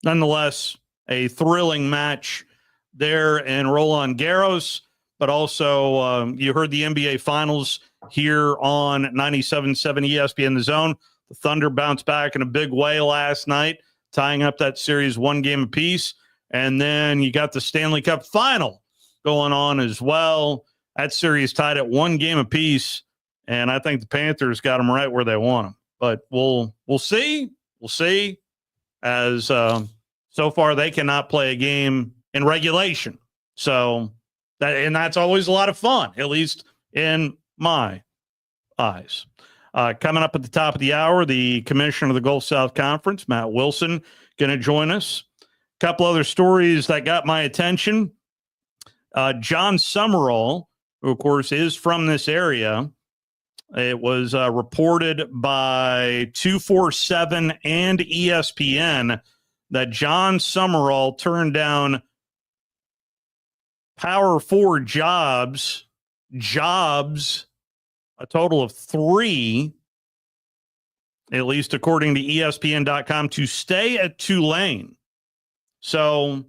nonetheless, a thrilling match there in Roland Garros. But also, you heard the NBA Finals here on 97.7 ESPN The Zone. The Thunder bounced back in a big way last night, tying up that series 1 game apiece. And then you got the Stanley Cup Final going on as well. That series tied at 1 game apiece, and I think the Panthers got them right where they want them. But we'll see. We'll see. As so far they cannot play a game in regulation. So that's always a lot of fun, at least in my eyes. Coming up at the top of the hour, the commissioner of the Gulf South Conference, Matt Wilson, going to join us. A couple other stories that got my attention. John Summerall, who, of course, is from this area. It was reported by 247 and ESPN that John Summerall turned down Power 4 jobs, a total of 3, at least according to ESPN.com, to stay at Tulane. So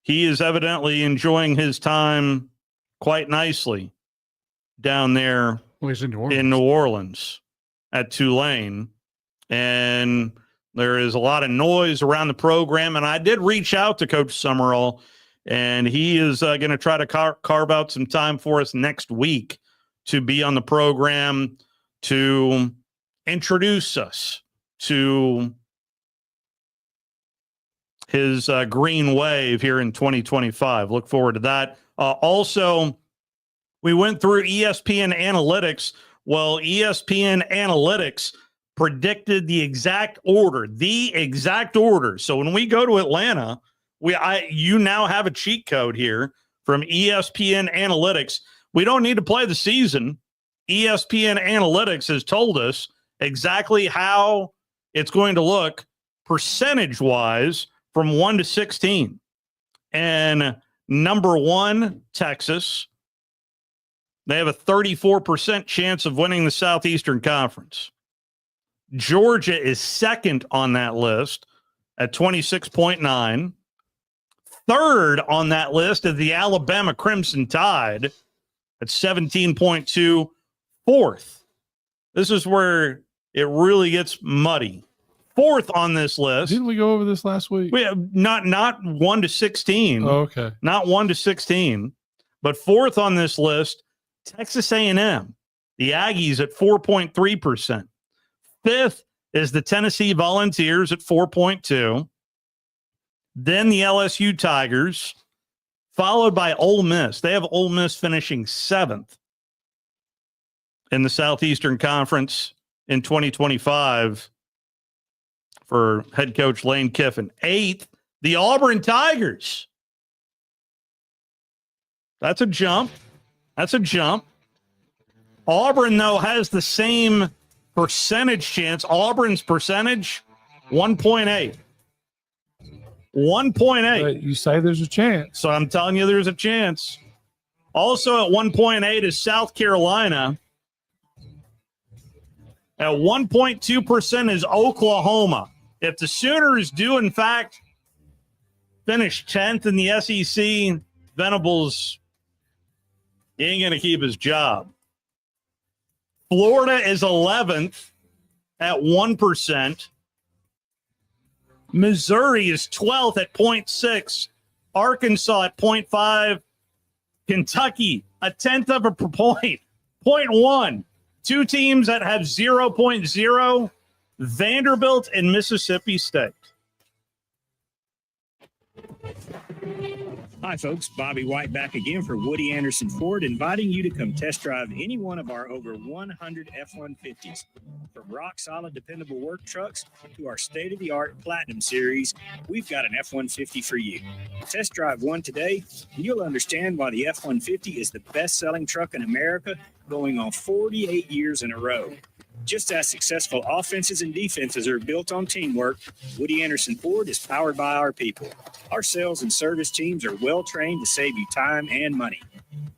he is evidently enjoying his time quite nicely down there in New Orleans at Tulane. And there is a lot of noise around the program. And I did reach out to Coach Summerall, and he is going to try to carve out some time for us next week to be on the program to introduce us to his green wave here in 2025. Look forward to that. Also, we went through ESPN Analytics. Well, ESPN Analytics predicted the exact order. So when we go to Atlanta, you now have a cheat code here from ESPN Analytics. We don't need to play the season. ESPN Analytics has told us exactly how it's going to look percentage-wise from 1 to 16. And number 1, Texas. They have a 34% chance of winning the Southeastern Conference. Georgia is second on that list at 26.9. Third on that list is the Alabama Crimson Tide at 17.2. Fourth. This is where it really gets muddy. Fourth on this list. Didn't we go over this last week? We have not 1 to 16. Oh, okay. Not 1 to 16. But fourth on this list, Texas A&M. The Aggies at 4.3%. Fifth is the Tennessee Volunteers at 4.2. Then the LSU Tigers, followed by Ole Miss. They have Ole Miss finishing 7th in the Southeastern Conference in 2025 for head coach Lane Kiffin. 8th, the Auburn Tigers. That's a jump. Auburn, though, has the same percentage chance. Auburn's percentage, 1.8. 1.8. You say there's a chance. So I'm telling you there's a chance. Also at 1.8 is South Carolina. At 1.2% is Oklahoma. If the Sooners do, in fact, finish 10th in the SEC, Venables, he ain't going to keep his job. Florida is 11th at 1%. Missouri is 12th at 0.6. Arkansas at 0.5. Kentucky, a tenth of a point, 0.1. 2 teams that have 0.0, Vanderbilt and Mississippi State. Hi, folks. Bobby White back again for Woody Anderson Ford, inviting you to come test drive any one of our over 100 F-150s. From rock-solid, dependable work trucks to our state-of-the-art Platinum Series, we've got an F-150 for you. Test drive one today, and you'll understand why the F-150 is the best-selling truck in America, going on 48 years in a row. Just as successful offenses and defenses are built on teamwork, Woody Anderson Ford is powered by our people. Our sales and service teams are well trained to save you time and money.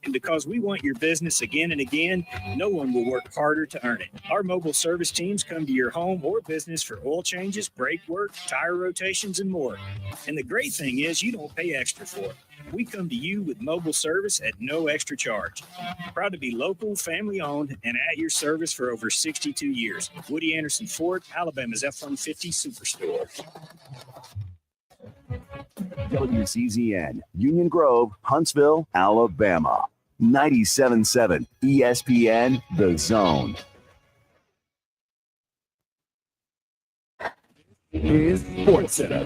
And because we want your business again and again, no one will work harder to earn it. Our mobile service teams come to your home or business for oil changes, brake work, tire rotations, and more. And the great thing is you don't pay extra for it. We come to you with mobile service at no extra charge. Proud to be local, family-owned, and at your service for over 62 years. Woody Anderson Ford, Alabama's F-150 Superstore. WCZN, Union Grove, Huntsville, Alabama. 97.7 ESPN, The Zone. Here's Sports Center.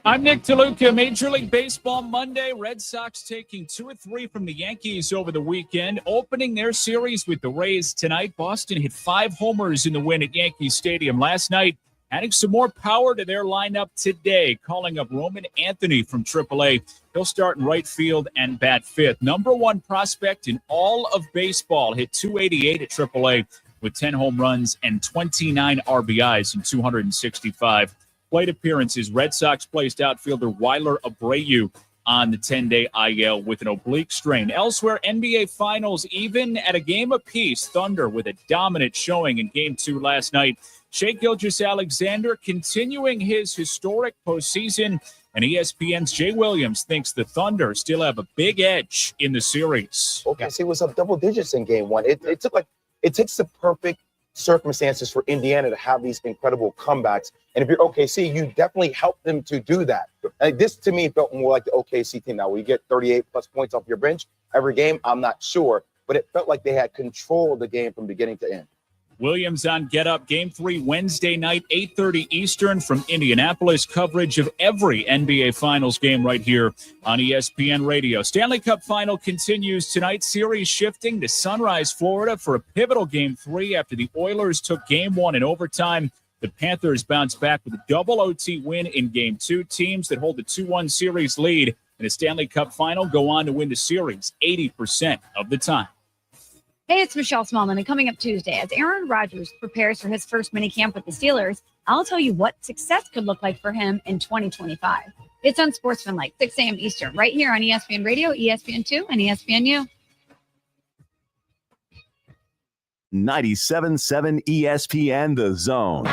I'm Nick DeLuca. Major League Baseball Monday. Red Sox taking 2 or 3 from the Yankees over the weekend, opening their series with the Rays tonight. Boston hit 5 homers in the win at Yankee Stadium last night, adding some more power to their lineup today, calling up Roman Anthony from AAA. He'll start in right field and bat 5th. Number 1 prospect in all of baseball, hit 288 at AAA with 10 home runs and 29 RBIs in 265 plate appearances. Red Sox placed outfielder Weiler Abreu on the 10-day IL with an oblique strain. Elsewhere, NBA Finals even at a game apiece. Thunder with a dominant showing in Game 2 last night. Shai Gilgeous-Alexander continuing his historic postseason, and ESPN's Jay Williams thinks the Thunder still have a big edge in the series. OKC was up double digits in Game 1. It takes the perfect circumstances for Indiana to have these incredible comebacks. And if you're OKC, you definitely help them to do that. Like this, to me, felt more like the OKC team. Now, will you get 38-plus points off your bench every game? I'm not sure. But it felt like they had control of the game from beginning to end. Williams on Get Up. Game 3 Wednesday night, 8:30 Eastern from Indianapolis. Coverage of every NBA Finals game right here on ESPN Radio. Stanley Cup Final continues tonight. Series shifting to Sunrise, Florida for a pivotal Game 3 after the Oilers took Game 1 in overtime. The Panthers bounce back with a double OT win in Game 2. Teams that hold the 2-1 series lead in a Stanley Cup Final go on to win the series 80% of the time. Hey, it's Michelle Smallman, and coming up Tuesday, as Aaron Rodgers prepares for his first minicamp with the Steelers, I'll tell you what success could look like for him in 2025. It's on Sportsman Like 6 a.m. Eastern, right here on ESPN Radio, ESPN2, and ESPNU. 97.7 ESPN, The Zone.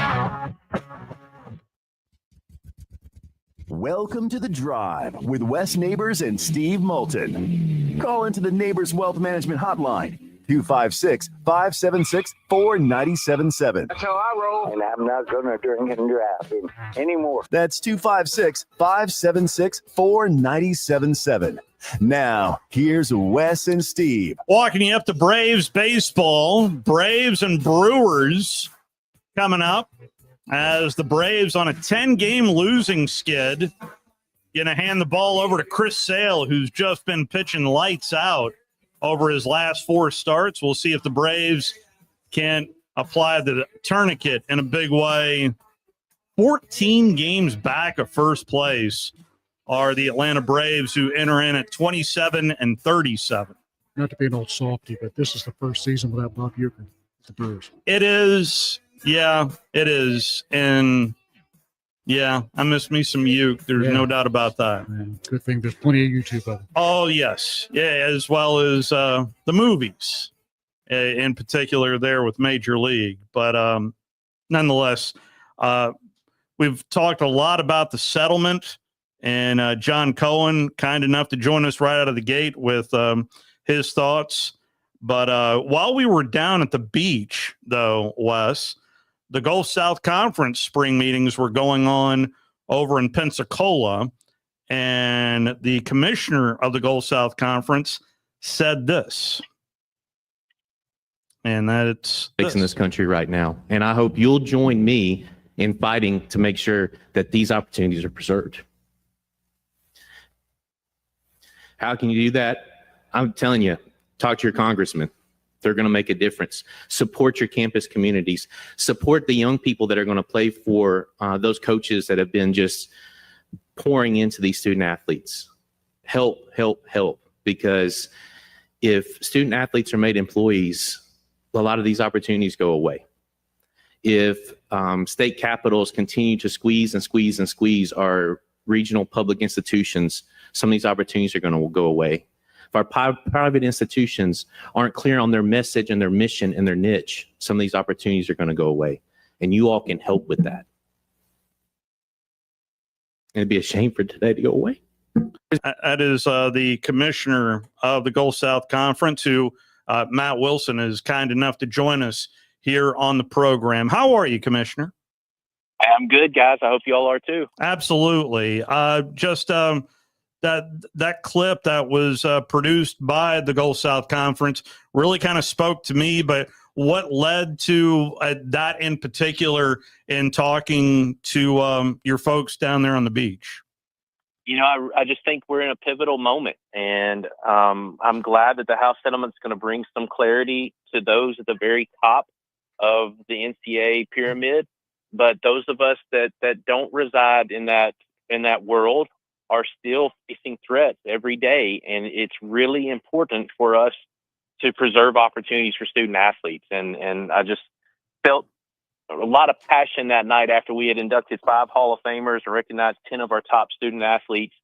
Welcome to The Drive with Wes Neighbors and Steve Moulton. Call into the Neighbors Wealth Management Hotline, 256-576-4977. That's how I roll. And I'm not going to drink and drive anymore. That's 256-576-4977. Now, here's Wes and Steve. Walking you up to Braves baseball. Braves and Brewers coming up as the Braves on a 10-game losing skid. Going to hand the ball over to Chris Sale, who's just been pitching lights out over his last 4 starts. We'll see if the Braves can apply the tourniquet in a big way. 14 games back of first place are the Atlanta Braves, who enter in at 27-37. Not to be an old softy, but this is the first season without Bob Uecker. The Brewers. It is. Yeah, it is. And, yeah, I miss me some Uke. There's no doubt about that. Good thing there's plenty of YouTube of it. Oh, yes. Yeah, as well as the movies, in particular there with Major League. But nonetheless, we've talked a lot about the settlement, and John Cohen, kind enough to join us right out of the gate with his thoughts. But while we were down at the beach, though, Wes, the Gulf South Conference spring meetings were going on over in Pensacola, and the commissioner of the Gulf South Conference said this. And that it's fixing this country right now. And I hope you'll join me in fighting to make sure that these opportunities are preserved. How can you do that? I'm telling you, talk to your congressman. They're going to make a difference. Support your campus communities. Support the young people that are going to play for those coaches that have been just pouring into these student athletes. Help, help, help. Because if student athletes are made employees, a lot of these opportunities go away. If state capitals continue to squeeze and squeeze and squeeze our regional public institutions, some of these opportunities are going to go away. If our private institutions aren't clear on their message and their mission and their niche, some of these opportunities are going to go away. And you all can help with that. It'd be a shame for today to go away. That is the commissioner of the Gulf South Conference, who Matt Wilson is kind enough to join us here on the program. How are you, Commissioner? I'm good, guys. I hope you all are too. Absolutely. That clip that was produced by the Gulf South Conference really kind of spoke to me, but what led to that in particular in talking to your folks down there on the beach? You know, I just think we're in a pivotal moment, and I'm glad that the House settlement is going to bring some clarity to those at the very top of the NCAA pyramid. But those of us that don't reside in that world are still facing threats every day, and it's really important for us to preserve opportunities for student athletes. And I just felt a lot of passion that night after we had inducted 5 Hall of Famers and recognized 10 of our top student athletes.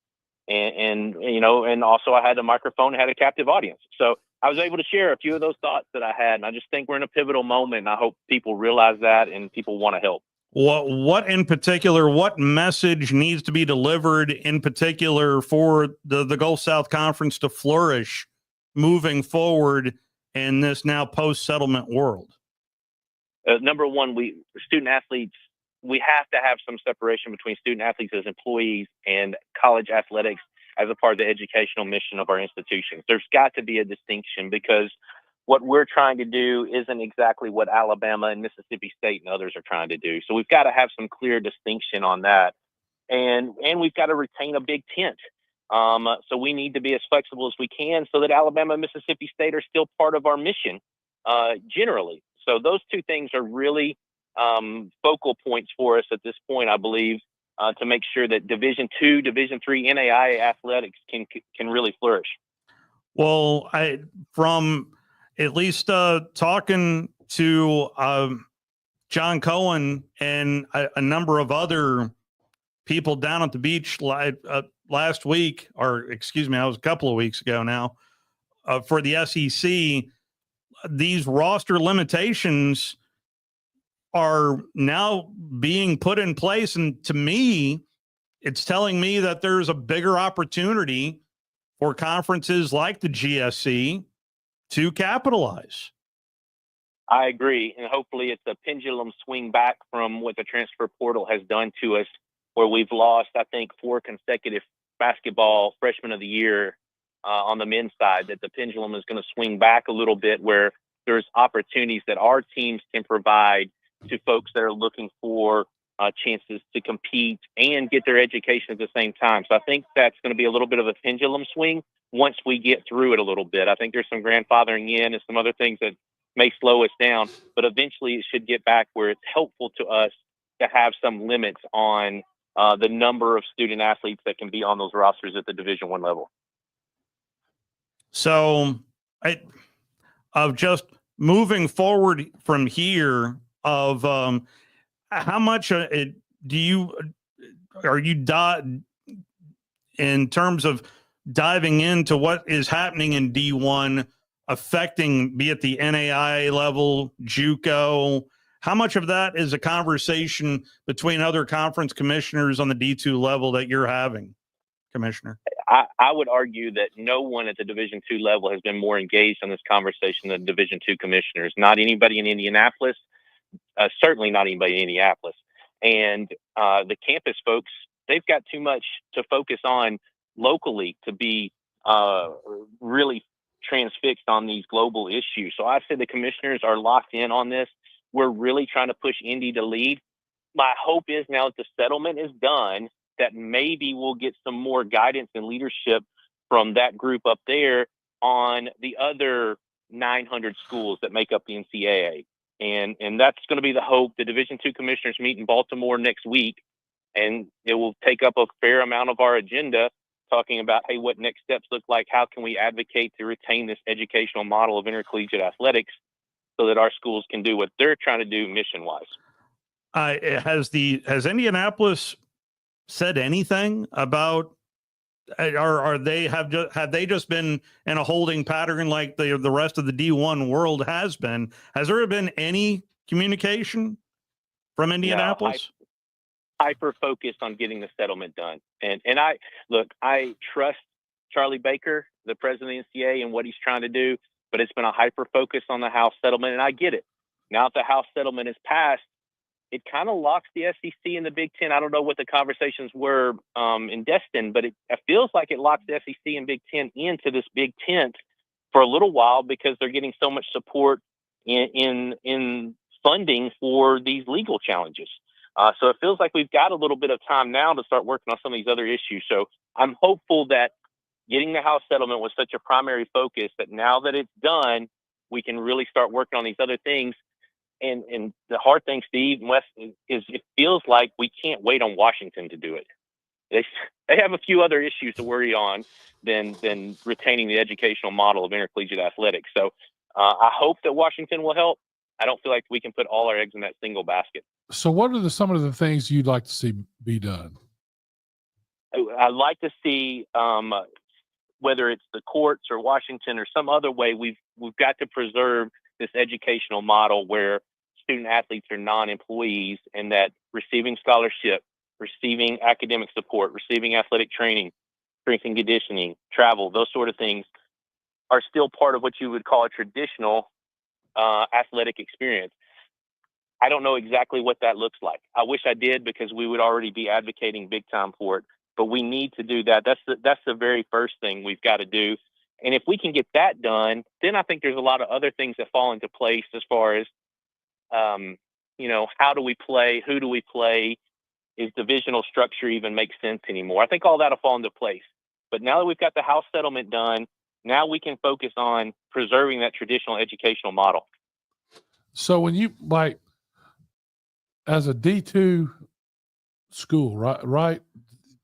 And you know, and also I had a microphone and had a captive audience. So I was able to share a few of those thoughts that I had. And I just think we're in a pivotal moment, and I hope people realize that and people want to help. What in particular, what message needs to be delivered in particular for the Gulf South Conference to flourish moving forward in this now post-settlement world? Number one, student athletes, we have to have some separation between student athletes as employees and college athletics as a part of the educational mission of our institutions. There's got to be a distinction, because what we're trying to do isn't exactly what Alabama and Mississippi State and others are trying to do. So we've got to have some clear distinction on that. And we've got to retain a big tent. So we need to be as flexible as we can so that Alabama and Mississippi State are still part of our mission generally. So those two things are really focal points for us at this point, I believe, to make sure that Division II, Division III NAIA athletics can really flourish. Well, from at least talking to John Cohen and a number of other people down at the beach last week, or excuse me, I was a couple of weeks ago now, for the SEC, these roster limitations are now being put in place. And to me, it's telling me that there's a bigger opportunity for conferences like the GSC to capitalize. I agree. And hopefully it's a pendulum swing back from what the transfer portal has done to us, where we've lost, I think, 4 consecutive basketball freshman of the year on the men's side, that the pendulum is going to swing back a little bit, where there's opportunities that our teams can provide to folks that are looking for chances to compete and get their education at the same time. So I think that's going to be a little bit of a pendulum swing once we get through it a little bit. I think there's some grandfathering in and some other things that may slow us down, but eventually it should get back where it's helpful to us to have some limits on the number of student athletes that can be on those rosters at the Division I level. So of just moving forward from here, of how much are you in terms of diving into what is happening in D1 affecting, be it the NAIA level, JUCO? How much of that is a conversation between other conference commissioners on the D2 level that you're having, Commissioner? I would argue that no one at the Division II level has been more engaged in this conversation than Division II commissioners. Not anybody in Indianapolis, certainly not anybody in Indianapolis. And the campus folks, they've got too much to focus on locally to be really transfixed on these global issues. So I say the commissioners are locked in on this. We're really trying to push Indy to lead. My hope is now that the settlement is done, that maybe we'll get some more guidance and leadership from that group up there on the other 900 schools that make up the NCAA. And that's going to be the hope. The Division II commissioners meet in Baltimore next week, and it will take up a fair amount of our agenda, talking about, hey, what next steps look like? How can we advocate to retain this educational model of intercollegiate athletics so that our schools can do what they're trying to do mission-wise? Has Indianapolis said anything about? Have they just been in a holding pattern like the rest of the D1 world has been? Has there been any communication from Indianapolis? Hyper focused on getting the settlement done. And I trust Charlie Baker, the president of the NCAA, and what he's trying to do, but it's been a hyper focus on the House settlement, and I get it. Now that the House settlement is passed, it kind of locks the SEC and the Big Ten. I don't know what the conversations were in Destin, but it feels like it locks the SEC and Big Ten into this big tent for a little while because they're getting so much support in funding for these legal challenges. So it feels like we've got a little bit of time now to start working on some of these other issues. So I'm hopeful that getting the House settlement was such a primary focus that now that it's done, we can really start working on these other things. And the hard thing, Steve and Wes, is it feels like we can't wait on Washington to do it. They have a few other issues to worry on than retaining the educational model of intercollegiate athletics. So I hope that Washington will help. I don't feel like we can put all our eggs in that single basket. So what are some of the things you'd like to see be done? I'd like to see whether it's the courts or Washington or some other way, we've got to preserve this educational model where student athletes are non-employees and that receiving scholarship, receiving academic support, receiving athletic training, strength and conditioning, travel, those sort of things are still part of what you would call a traditional athletic experience. I don't know exactly what that looks like. I wish I did because we would already be advocating big time for it, but we need to do that. That's the very first thing we've got to do. And if we can get that done, then I think there's a lot of other things that fall into place as far as, how do we play? Who do we play? Is divisional structure even make sense anymore? I think all that'll fall into place. But now that we've got the House settlement done, now we can focus on preserving that traditional educational model. So when you as a D2 school, right?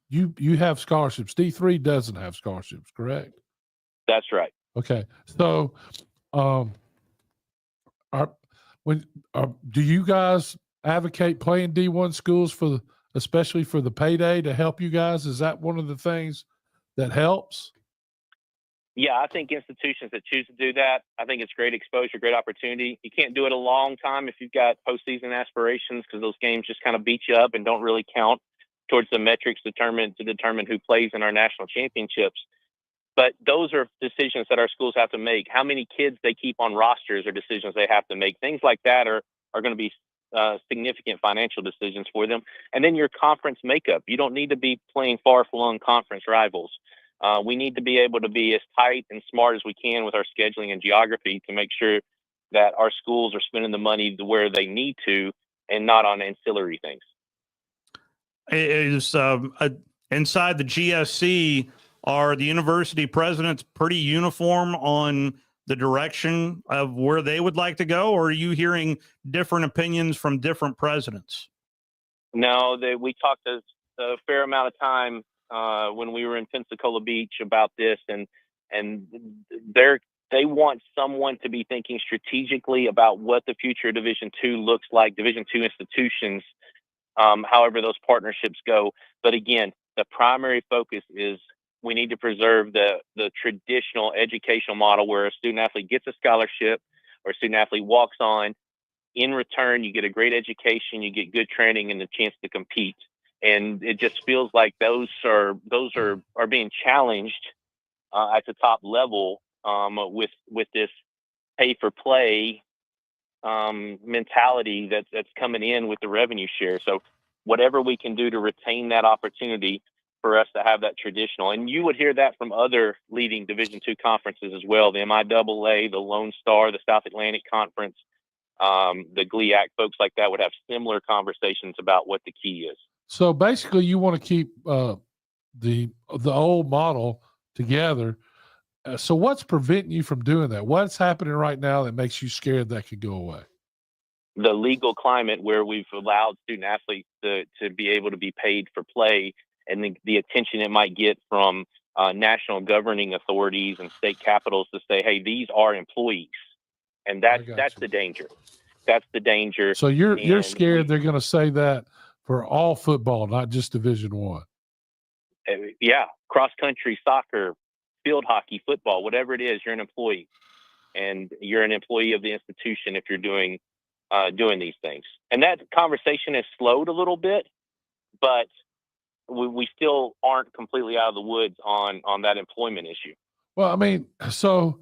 You have scholarships. D3 doesn't have scholarships, correct? That's right. Okay. So, do you guys advocate playing D1 schools especially for the payday to help you guys? Is that one of the things that helps? Yeah, I think institutions that choose to do that, I think it's great exposure, great opportunity. You can't do it a long time if you've got postseason aspirations because those games just kind of beat you up and don't really count towards the metrics to determine who plays in our national championships. But those are decisions that our schools have to make. How many kids they keep on rosters are decisions they have to make. Things like that are going to be significant financial decisions for them. And then your conference makeup. You don't need to be playing far-flung conference rivals. We need to be able to be as tight and smart as we can with our scheduling and geography to make sure that our schools are spending the money to where they need to and not on ancillary things. Is inside the GSC, are the university presidents pretty uniform on the direction of where they would like to go, or are you hearing different opinions from different presidents? No, we talked a fair amount of time when we were in Pensacola Beach about this, and they want someone to be thinking strategically about what the future of Division II looks like, Division II institutions, however those partnerships go. But again, the primary focus is we need to preserve the traditional educational model where a student athlete gets a scholarship or a student athlete walks on. In return, you get a great education, you get good training and the chance to compete. And it just feels like those are being challenged at the top level with this pay for play mentality that's coming in with the revenue share. So whatever we can do to retain that opportunity for us to have that traditional, and you would hear that from other leading Division II conferences as well, the MIAA, the Lone Star, the South Atlantic Conference, the GLIAC, folks like that would have similar conversations about what the key is. So basically you want to keep the old model together. So what's preventing you from doing that? What's happening right now that makes you scared that could go away? The legal climate where we've allowed student athletes to be able to be paid for play, and the attention it might get from national governing authorities and state capitals to say, hey, these are employees. And that's the danger. That's the danger. So you're scared they're going to say that for all football, not just Division One. Yeah, cross country, soccer, field hockey, football, whatever it is, you're an employee, and you're an employee of the institution if you're doing these things. And that conversation has slowed a little bit, but we still aren't completely out of the woods on that employment issue. Well, I mean, so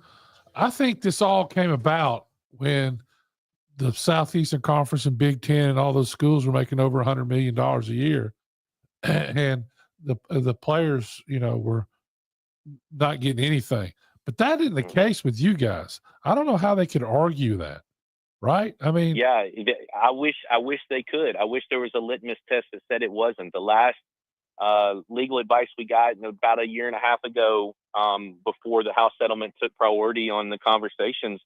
I think this all came about when the Southeastern Conference and Big Ten and all those schools were making over $100 million a year, and the players, were not getting anything. But that isn't the case with you guys. I don't know how they could argue that, right? I mean, yeah, I wish they could. I wish there was a litmus test that said it wasn't. The last legal advice we got about a year and a half ago, before the House settlement took priority on the conversations,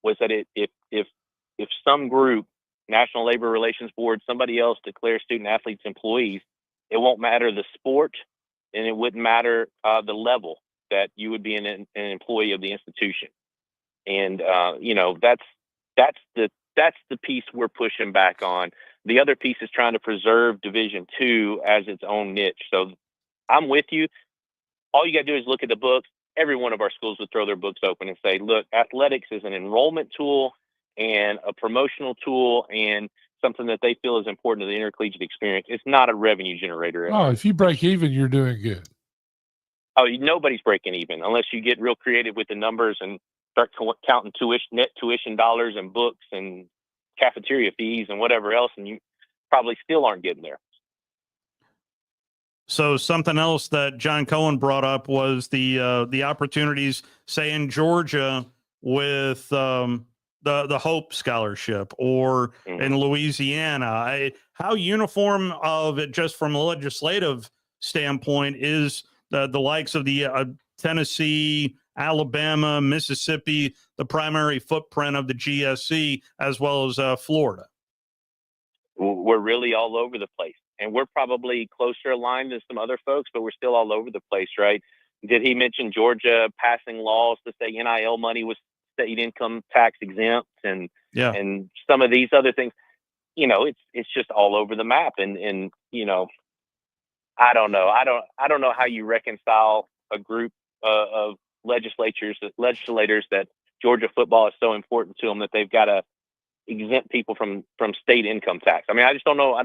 was that if some group, National Labor Relations Board, somebody else declares student athletes employees, it won't matter the sport, and it wouldn't matter the level that you would be an employee of the institution. And that's the piece we're pushing back on. The other piece is trying to preserve Division II as its own niche. So I'm with you. All you got to do is look at the books. Every one of our schools would throw their books open and say, look, athletics is an enrollment tool and a promotional tool and something that they feel is important to the intercollegiate experience. It's not a revenue generator. Oh, if you break even, you're doing good. Oh, nobody's breaking even unless you get real creative with the numbers and start counting net tuition dollars and books and cafeteria fees and whatever else, and you probably still aren't getting there. So something else that John Cohen brought up was the opportunities, say in Georgia with the Hope Scholarship, or in Louisiana. How uniform of it, just from a legislative standpoint, is the likes of the Tennessee, Alabama, Mississippi, the primary footprint of the GSC, as well as Florida? We're really all over the place, and we're probably closer aligned than some other folks, but we're still all over the place, right? Did he mention Georgia passing laws to say NIL money was state income tax exempt, and some of these other things? It's just all over the map, and I don't know. I don't know how you reconcile a group of legislators that Georgia football is so important to them that they've got to exempt people from state income tax. I mean, I just don't know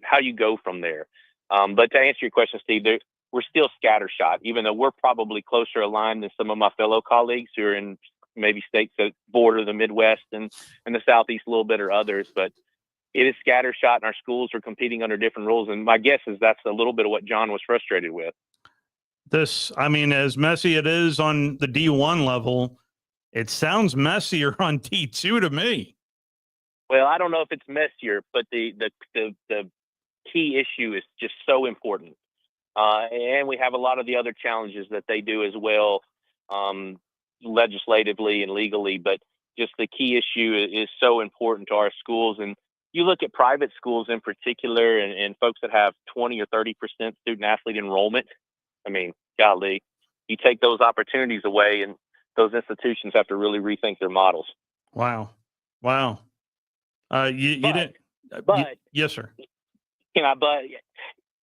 how you go from there. But to answer your question, Steve, we're still scattershot, even though we're probably closer aligned than some of my fellow colleagues who are in maybe states that border the Midwest and the Southeast a little bit, or others. But it is scattershot, and our schools are competing under different rules. And my guess is that's a little bit of what John was frustrated with. As messy it is on the D1 level, it sounds messier on D2 to me. Well, I don't know if it's messier, but the key issue is just so important. And we have a lot of the other challenges that they do as well, legislatively and legally, but just the key issue is so important to our schools. And you look at private schools in particular, and folks that have 20 or 30% student athlete enrollment. I mean, golly, you take those opportunities away, and those institutions have to really rethink their models. Wow. Yes, sir. But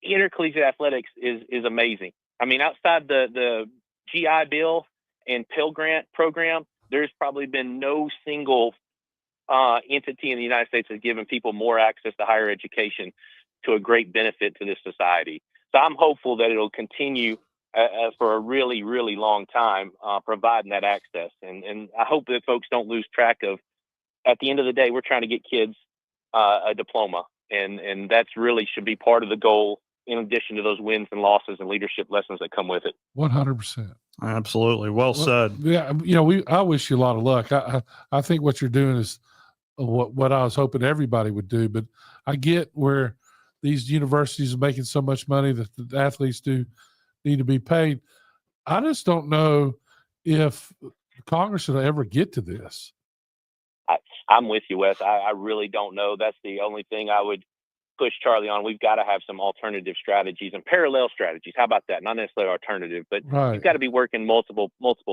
intercollegiate athletics is amazing. I mean, outside the GI Bill and Pell Grant program, there's probably been no single entity in the United States that's given people more access to higher education to a great benefit to this society. So I'm hopeful that it'll continue for a really, really long time, providing that access. And I hope that folks don't lose track of, at the end of the day, we're trying to get kids a diploma. And that's really should be part of the goal, in addition to those wins and losses and leadership lessons that come with it. 100%. Absolutely. Well said. Yeah. I wish you a lot of luck. I think what you're doing is what I was hoping everybody would do, but I get where these universities are making so much money that the athletes do need to be paid. I just don't know if Congress will ever get to this. I'm with you, Wes. I really don't know. That's the only thing I would push Charlie on. We've got to have some alternative strategies and parallel strategies. How about that? Not necessarily alternative, but We've got to be working multiple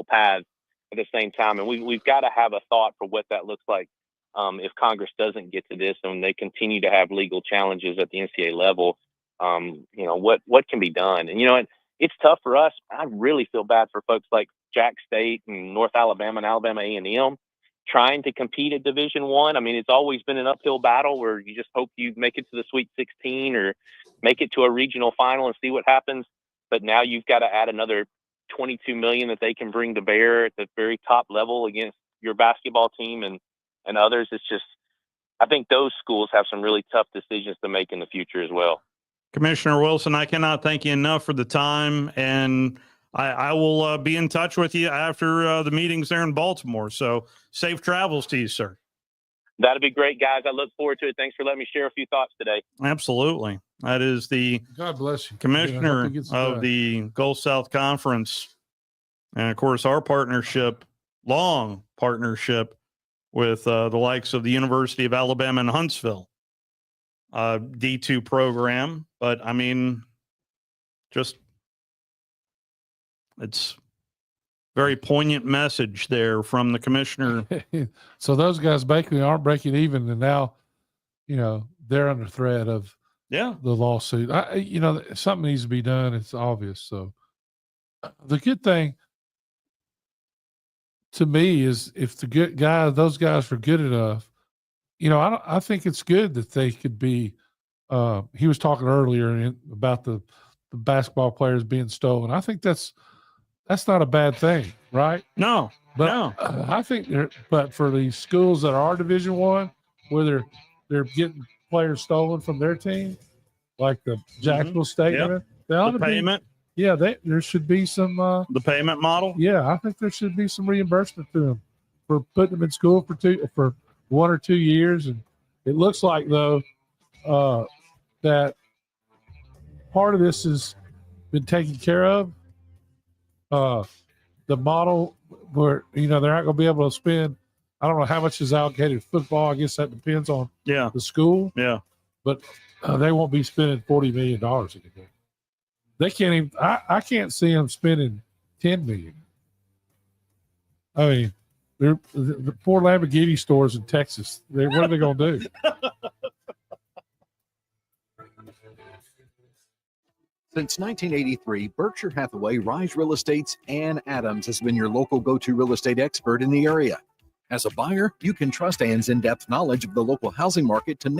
paths at the same time. And we've got to have a thought for what that looks like if Congress doesn't get to this and they continue to have legal challenges at the NCAA level, what can be done? And, it's tough for us. I really feel bad for folks like Jack State and North Alabama and Alabama A&M trying to compete at Division I. I mean, it's always been an uphill battle where you just hope you make it to the Sweet 16 or make it to a regional final and see what happens. But now you've got to add another $22 million that they can bring to bear at the very top level against your basketball team and others. It's just, I think those schools have some really tough decisions to make in the future as well. Commissioner Wilson, I cannot thank you enough for the time, and I will be in touch with you after the meetings there in Baltimore. So safe travels to you, sir. That'd be great, guys. I look forward to it. Thanks for letting me share a few thoughts today. Absolutely. That is the God bless you, commissioner of the Gulf South Conference. And, of course, our partnership, long partnership with the likes of the University of Alabama in Huntsville, D2 program. But, I mean, just it's very poignant message there from the commissioner. So those guys basically aren't breaking even, and now, they're under threat of the lawsuit. Something needs to be done. It's obvious. So the good thing to me is if the good guys, those guys were good enough, I think it's good that they could be. He was talking earlier about the basketball players being stolen. I think that's not a bad thing, right? No, but I think but for the schools that are Division I, where they're getting players stolen from their team, like the Jacksonville State, Yep. they ought The to payment. There should be some the payment model. Yeah, I think there should be some reimbursement to them for putting them in school for 1 or 2 years, and it looks like though that part of this has been taken care of. The model where they're not going to be able to spend. I don't know how much is allocated football. I guess that depends on the school. Yeah, but they won't be spending $40 million anymore. They can't even. I can't see them spending $10 million. I mean, the poor Lamborghini stores in Texas. What are they going to do? Since 1983, Berkshire Hathaway Rise Real Estate's Ann Adams has been your local go-to real estate expert in the area. As a buyer, you can trust Ann's in-depth knowledge of the local housing market to narrow